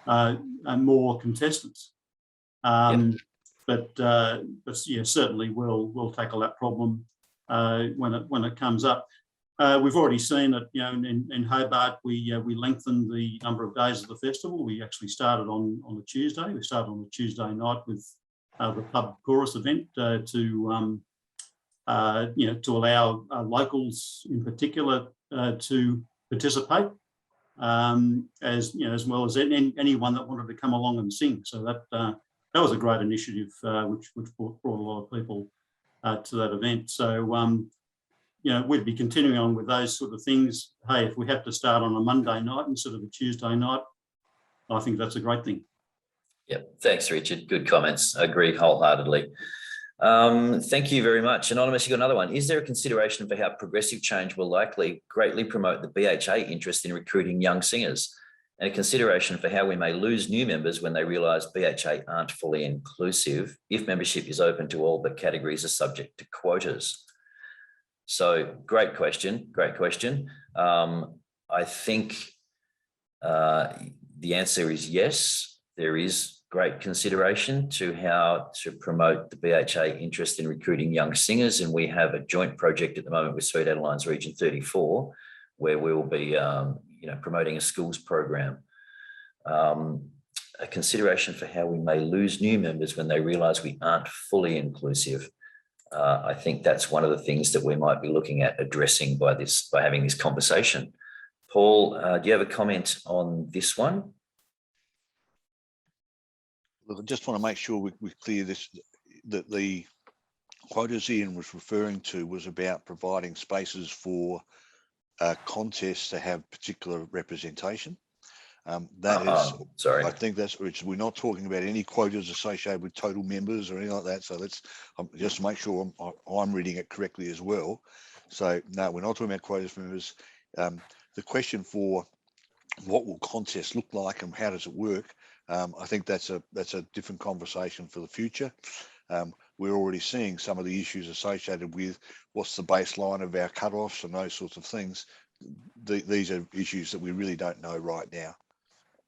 more contestants. But yeah, certainly we'll tackle that problem when it comes up. We've already seen that, in Hobart, we lengthened the number of days of the festival. We actually started on a Tuesday. We started on a Tuesday night with the pub chorus event to allow locals in particular to participate, as well as anyone that wanted to come along and sing. So that was a great initiative, which brought a lot of people to that event. So we'd be continuing on with those sort of things. Hey, if we have to start on a Monday night instead of a Tuesday night, I think that's a great thing. Yep. Thanks, Richard. Good comments. I agree wholeheartedly. Thank you very much. Anonymous, you got another one. Is there a consideration for how progressive change will likely greatly promote the BHA interest in recruiting young singers, and a consideration for how we may lose new members when they realise BHA aren't fully inclusive if membership is open to all but categories are subject to quotas? So great question. I think the answer is yes. There is great consideration to how to promote the BHA interest in recruiting young singers, and we have a joint project at the moment with Sweet Adelines Region 34, where we will be, promoting a schools program. a consideration for how we may lose new members when they realise we aren't fully inclusive. I think that's one of the things that we might be looking at addressing by having this conversation. Paul, do you have a comment on this one? Look, I just want to make sure we clear this, that the quotas Ian was referring to was about providing spaces for contests to have particular representation. Sorry. I think we're not talking about any quotas associated with total members or anything like that. So let's just make sure I'm reading it correctly as well. So no, we're not talking about quotas for members. The question for what will contests look like and how does it work? I think that's a different conversation for the future. We're already seeing some of the issues associated with what's the baseline of our cutoffs and those sorts of things. These are issues that we really don't know right now,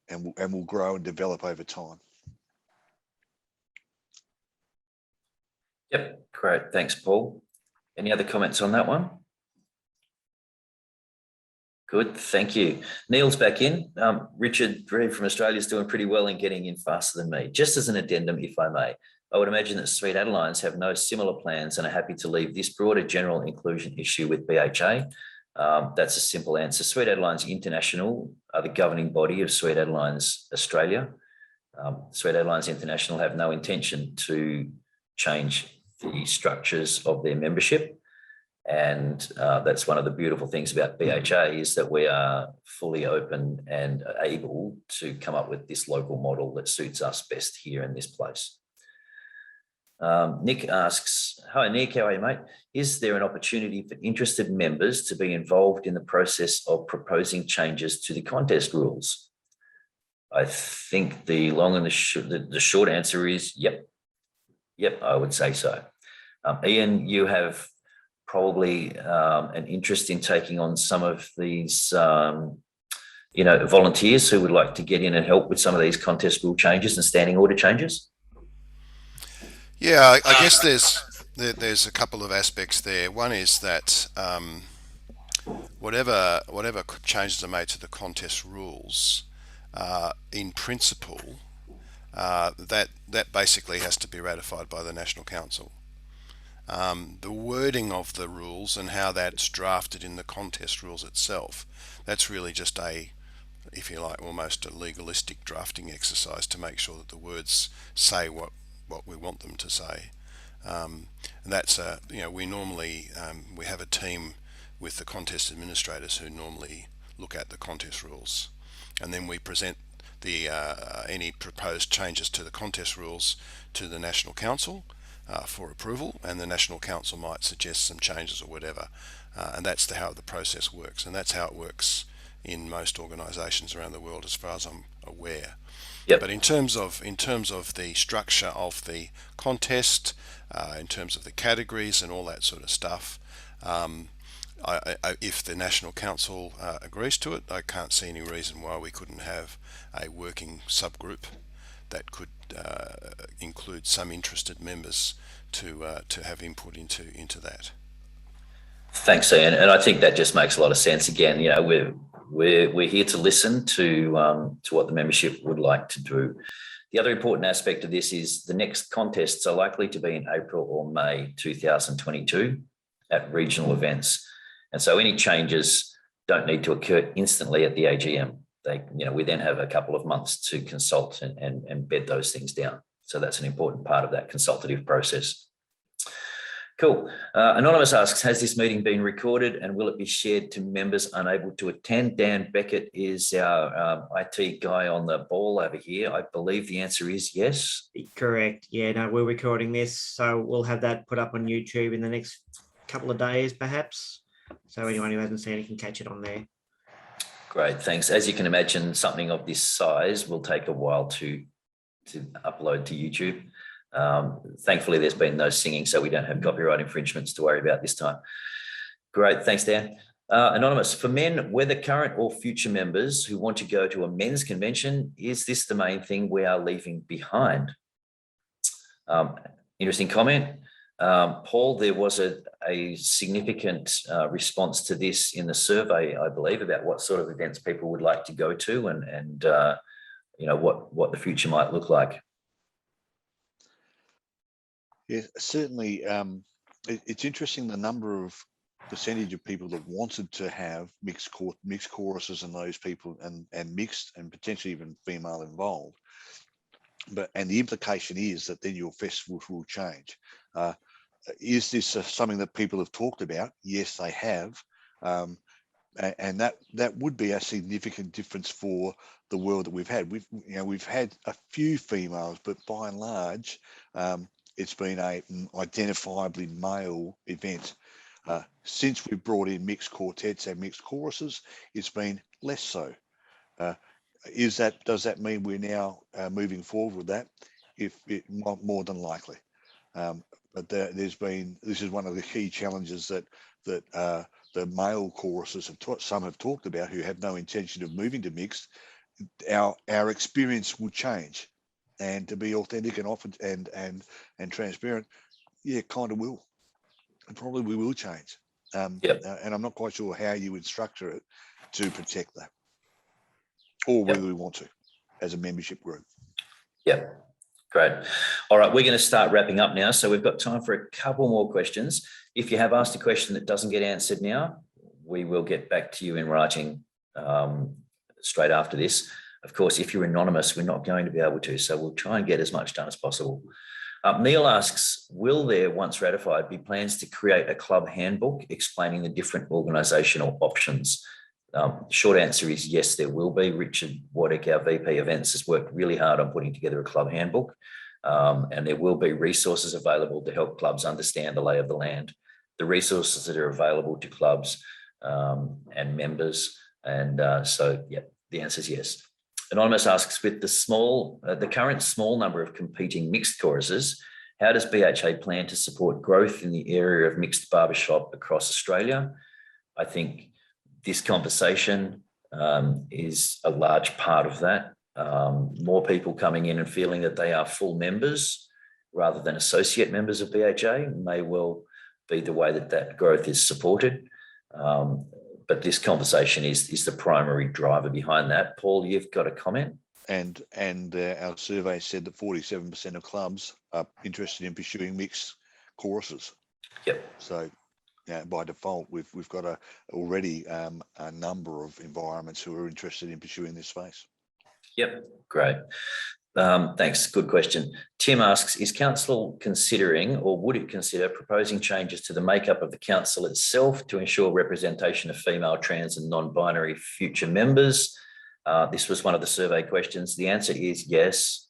and will grow and develop over time. Yep, great. Thanks, Paul. Any other comments on that one? Good, thank you. Neil's back in. Richard Reed from Australia is doing pretty well in getting in faster than me. Just as an addendum, if I may, I would imagine that Sweet Adelines have no similar plans and are happy to leave this broader general inclusion issue with BHA. That's a simple answer. Sweet Adelines International are the governing body of Sweet Adelines Australia. Sweet Adelines International have no intention to change the structures of their membership. And that's one of the beautiful things about BHA is that we are fully open and able to come up with this local model that suits us best here in this place. Nick asks, hi Nick, how are you, mate? Is there an opportunity for interested members to be involved in the process of proposing changes to the contest rules? I think the long and the short answer is yep. Yep, I would say so. Ian, you have probably an interest in taking on some of these, volunteers who would like to get in and help with some of these contest rule changes and standing order changes. Yeah, I guess there's a couple of aspects there. One is that whatever changes are made to the contest rules, in principle, that basically has to be ratified by the National Council. The wording of the rules and how that's drafted in the contest rules itself, that's really just if you like, almost a legalistic drafting exercise to make sure that the words say what we want them to say. And that's we normally we have a team with the contest administrators who normally look at the contest rules, and then we present the any proposed changes to the contest rules to the National Council for approval, and the National Council might suggest some changes or whatever, and that's how the process works, and that's how it works in most organisations around the world, as far as I'm aware. Yep. But in terms of the structure of the contest, in terms of the categories and all that sort of stuff, if the National Council agrees to it, I can't see any reason why we couldn't have a working subgroup that could include some interested members to have input into that. Thanks, Ian, and I think that just makes a lot of sense. Again, we're here to listen to what the membership would like to do. The other important aspect of this is the next contests are likely to be in April or May 2022 at regional events, and so any changes don't need to occur instantly at the AGM. We then have a couple of months to consult and bed those things down. So that's an important part of that consultative process. Cool. Anonymous asks, has this meeting been recorded and will it be shared to members unable to attend? Dan Beckett is our IT guy on the ball over here. I believe the answer is yes. Correct. Yeah, no, we're recording this. So we'll have that put up on YouTube in the next couple of days, perhaps. So anyone who hasn't seen it can catch it on there. Great, thanks. As you can imagine, something of this size will take a while to upload to YouTube. Thankfully, there's been no singing, so we don't have copyright infringements to worry about this time. Great, thanks, Dan. Anonymous, for men, whether current or future members who want to go to a men's convention, is this the main thing we are leaving behind? Interesting comment. Paul, there was a significant response to this in the survey, I believe, about what sort of events people would like to go to, and what the future might look like. Yeah, certainly. It's interesting the number of percentage of people that wanted to have mixed choruses and those people and mixed and potentially even female involved. And the implication is that then your festivals will change. Is this something that people have talked about? Yes, they have. And that would be a significant difference for the world that we've had. We've had a few females, but by and large, it's been an identifiably male event. Since we brought in mixed quartets and mixed choruses, it's been less so. Does that mean we're now moving forward with that? More than likely. But this is one of the key challenges that the male choruses some have talked about, who have no intention of moving to mixed. Our experience will change, and to be authentic and often and transparent, yeah, kind of will. And probably we will change. Yep. And I'm not quite sure how you would structure it to protect that, or whether we want to as a membership group. Yeah, great. All right, we're going to start wrapping up now. So we've got time for a couple more questions. If you have asked a question that doesn't get answered now, we will get back to you in writing straight after this. Of course, if you're anonymous, we're not going to be able to, so we'll try and get as much done as possible. Neil asks, will there, once ratified, be plans to create a club handbook explaining the different organisational options? Short answer is yes, there will be. Richard Waddick, our VP Events, has worked really hard on putting together a club handbook, and there will be resources available to help clubs understand the lay of the land. The resources that are available to clubs and members, and so, yeah, the answer is yes. Anonymous asks, with the current small number of competing mixed choruses, how does BHA plan to support growth in the area of mixed barbershop across Australia? I think this conversation is a large part of that. More people coming in and feeling that they are full members rather than associate members of BHA may well be the way that growth is supported. But this conversation is the primary driver behind that. Paul, you've got a comment? And our survey said that 47% of clubs are interested in pursuing mixed choruses. Yep. So by default, we've got already a number of environments who are interested in pursuing this space. Yep, great. Thanks, good question. Tim asks, is council considering, or would it consider, proposing changes to the makeup of the council itself to ensure representation of female, trans and non-binary future members? This was one of the survey questions. The answer is yes.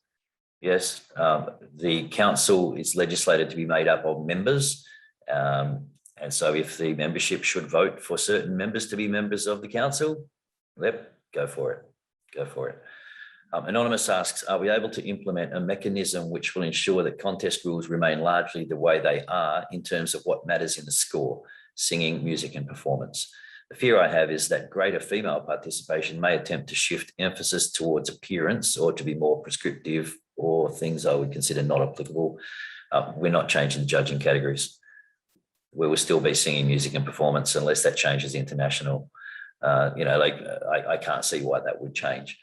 Yes, the council is legislated to be made up of members. And so if the membership should vote for certain members to be members of the council, yep, go for it. Go for it. Anonymous asks, are we able to implement a mechanism which will ensure that contest rules remain largely the way they are in terms of what matters in the score, singing, music and performance? The fear I have is that greater female participation may attempt to shift emphasis towards appearance or to be more prescriptive, or things I would consider not applicable. We're not changing the judging categories. We will still be singing, music and performance unless that changes international. I can't see why that would change.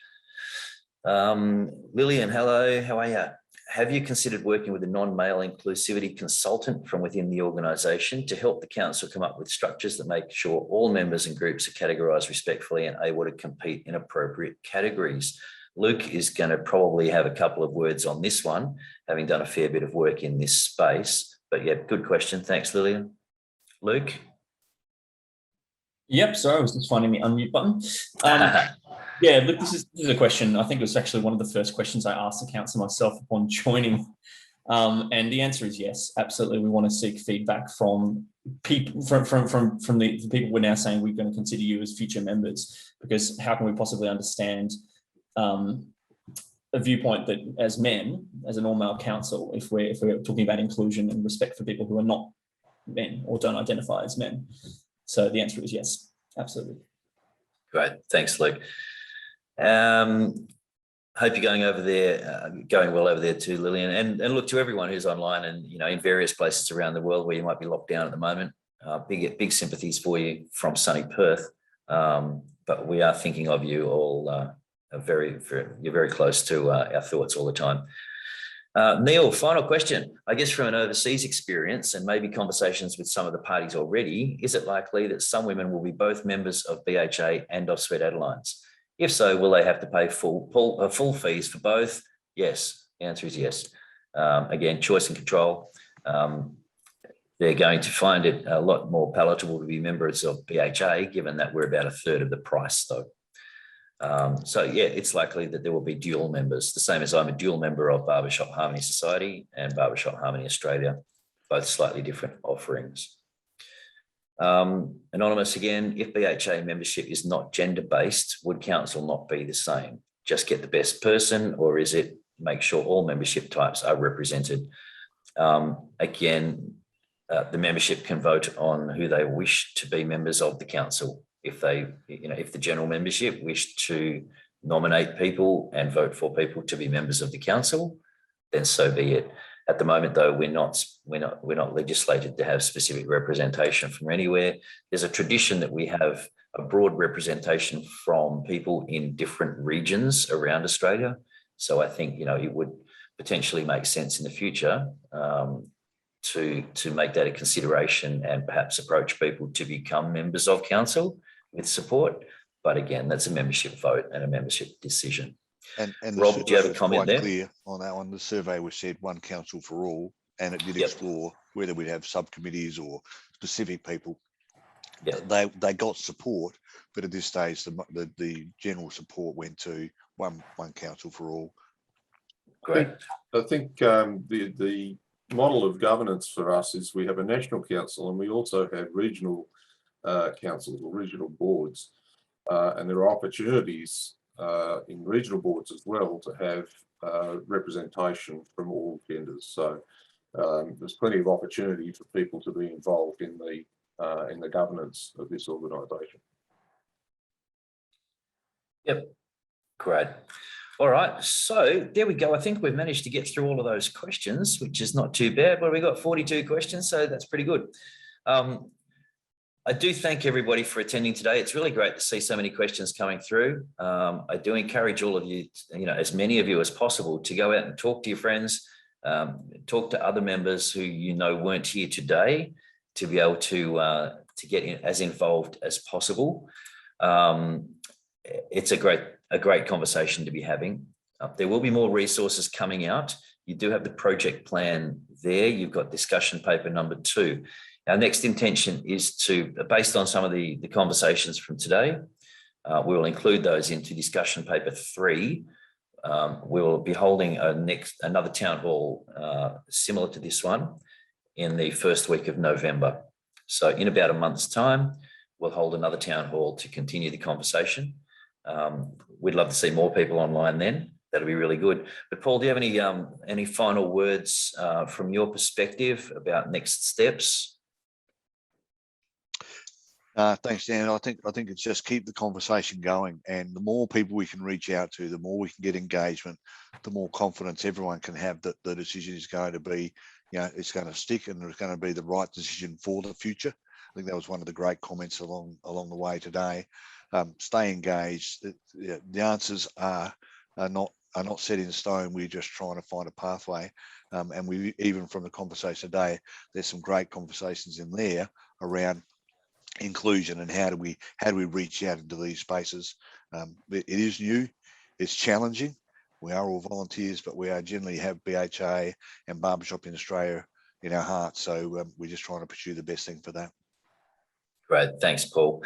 Lillian, hello, how are you? Have you considered working with a non-male inclusivity consultant from within the organisation to help the council come up with structures that make sure all members and groups are categorised respectfully and able to compete in appropriate categories? Luke is going to probably have a couple of words on this one, having done a fair bit of work in this space. But yeah, good question. Thanks, Lillian. Luke? Yep, sorry, I was just finding the unmute button. Yeah, look, this is a question. I think it was actually one of the first questions I asked the council myself upon joining. And the answer is yes, absolutely. We want to seek feedback from people, from the people we're now saying we're going to consider you as future members, because how can we possibly understand a viewpoint that as men, as an all-male council, if we're talking about inclusion and respect for people who are not men or don't identify as men? So the answer is yes, absolutely. Great, thanks, Luke. Hope you're going over there, going well over there too, Lillian, and look, to everyone who's online and in various places around the world where you might be locked down at the moment. Big sympathies for you from sunny Perth, but we are thinking of you all you're very close to our thoughts all the time. Neil, final question. I guess from an overseas experience and maybe conversations with some of the parties already, is it likely that some women will be both members of BHA and of Sweet Adelines? If so, will they have to pay full fees for both? Yes, the answer is yes. Again, choice and control. They're going to find it a lot more palatable to be members of BHA, given that we're about a third of the price though. So yeah, it's likely that there will be dual members, the same as I'm a dual member of Barbershop Harmony Society and Barbershop Harmony Australia, both slightly different offerings. Anonymous again, if BHA membership is not gender-based, would council not be the same? Just get the best person, or is it make sure all membership types are represented? Again, the membership can vote on who they wish to be members of the council. If they, if the general membership wish to nominate people and vote for people to be members of the council, then so be it. At the moment, though, we're not legislated to have specific representation from anywhere. There's a tradition that we have a broad representation from people in different regions around Australia. So I think it would potentially make sense in the future to make that a consideration and perhaps approach people to become members of council with support. But again, that's a membership vote and a membership decision. And Rob, do you have a comment there? Clear on that one. The survey was said one council for all, and it did explore whether we'd have subcommittees or specific people. They got support, but at this stage, the general support went to one council for all. Great. I think the model of governance for us is we have a national council and we also have regional councils or regional boards, and there are opportunities in regional boards as well to have representation from all genders. So there's plenty of opportunity for people to be involved in the governance of this organisation. Yep, great. All right, so there we go. I think we've managed to get through all of those questions, which is not too bad. But we got 42 questions, so that's pretty good. I do thank everybody for attending today. It's really great to see so many questions coming through. I do encourage all of you, as many of you as possible, to go out and talk to your friends, talk to other members who weren't here today, to be able to get as involved as possible. It's a great conversation to be having. There will be more resources coming out. You do have the project plan there. You've got discussion paper number 2. Our next intention is to, based on some of the conversations from today, we will include those into discussion paper 3. We will be holding another town hall similar to this one in the first week of November. So in about a month's time, we'll hold another town hall to continue the conversation. We'd love to see more people online then. That'll be really good. But Paul, do you have any final words from your perspective about next steps? Thanks, Dan. I think it's just keep the conversation going, and the more people we can reach out to, the more we can get engagement, the more confidence everyone can have that the decision is going to be, it's going to stick and it's going to be the right decision for the future. I think that was one of the great comments along the way today. Stay engaged. The answers are not set in stone. We're just trying to find a pathway, and we even from the conversation today, there's some great conversations in there around inclusion and how do we reach out into these spaces. It is new, it's challenging. We are all volunteers, but we are generally have BHA and Barbershop in Australia in our hearts. So we're just trying to pursue the best thing for that. Great, thanks, Paul.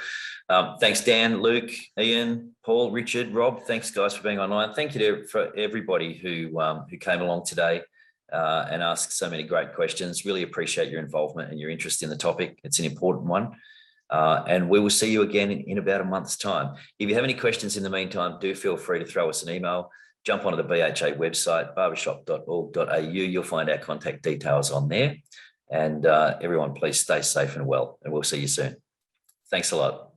Thanks, Dan, Luke, Ian, Paul, Richard, Rob. Thanks, guys, for being online. Thank you for everybody who came along today and asked so many great questions. Really appreciate your involvement and your interest in the topic. It's an important one. And we will see you again in about a month's time. If you have any questions in the meantime, do feel free to throw us an email. Jump onto the BHA website, barbershop.org.au. You'll find our contact details on there. And everyone, please stay safe and well, and we'll see you soon. Thanks a lot.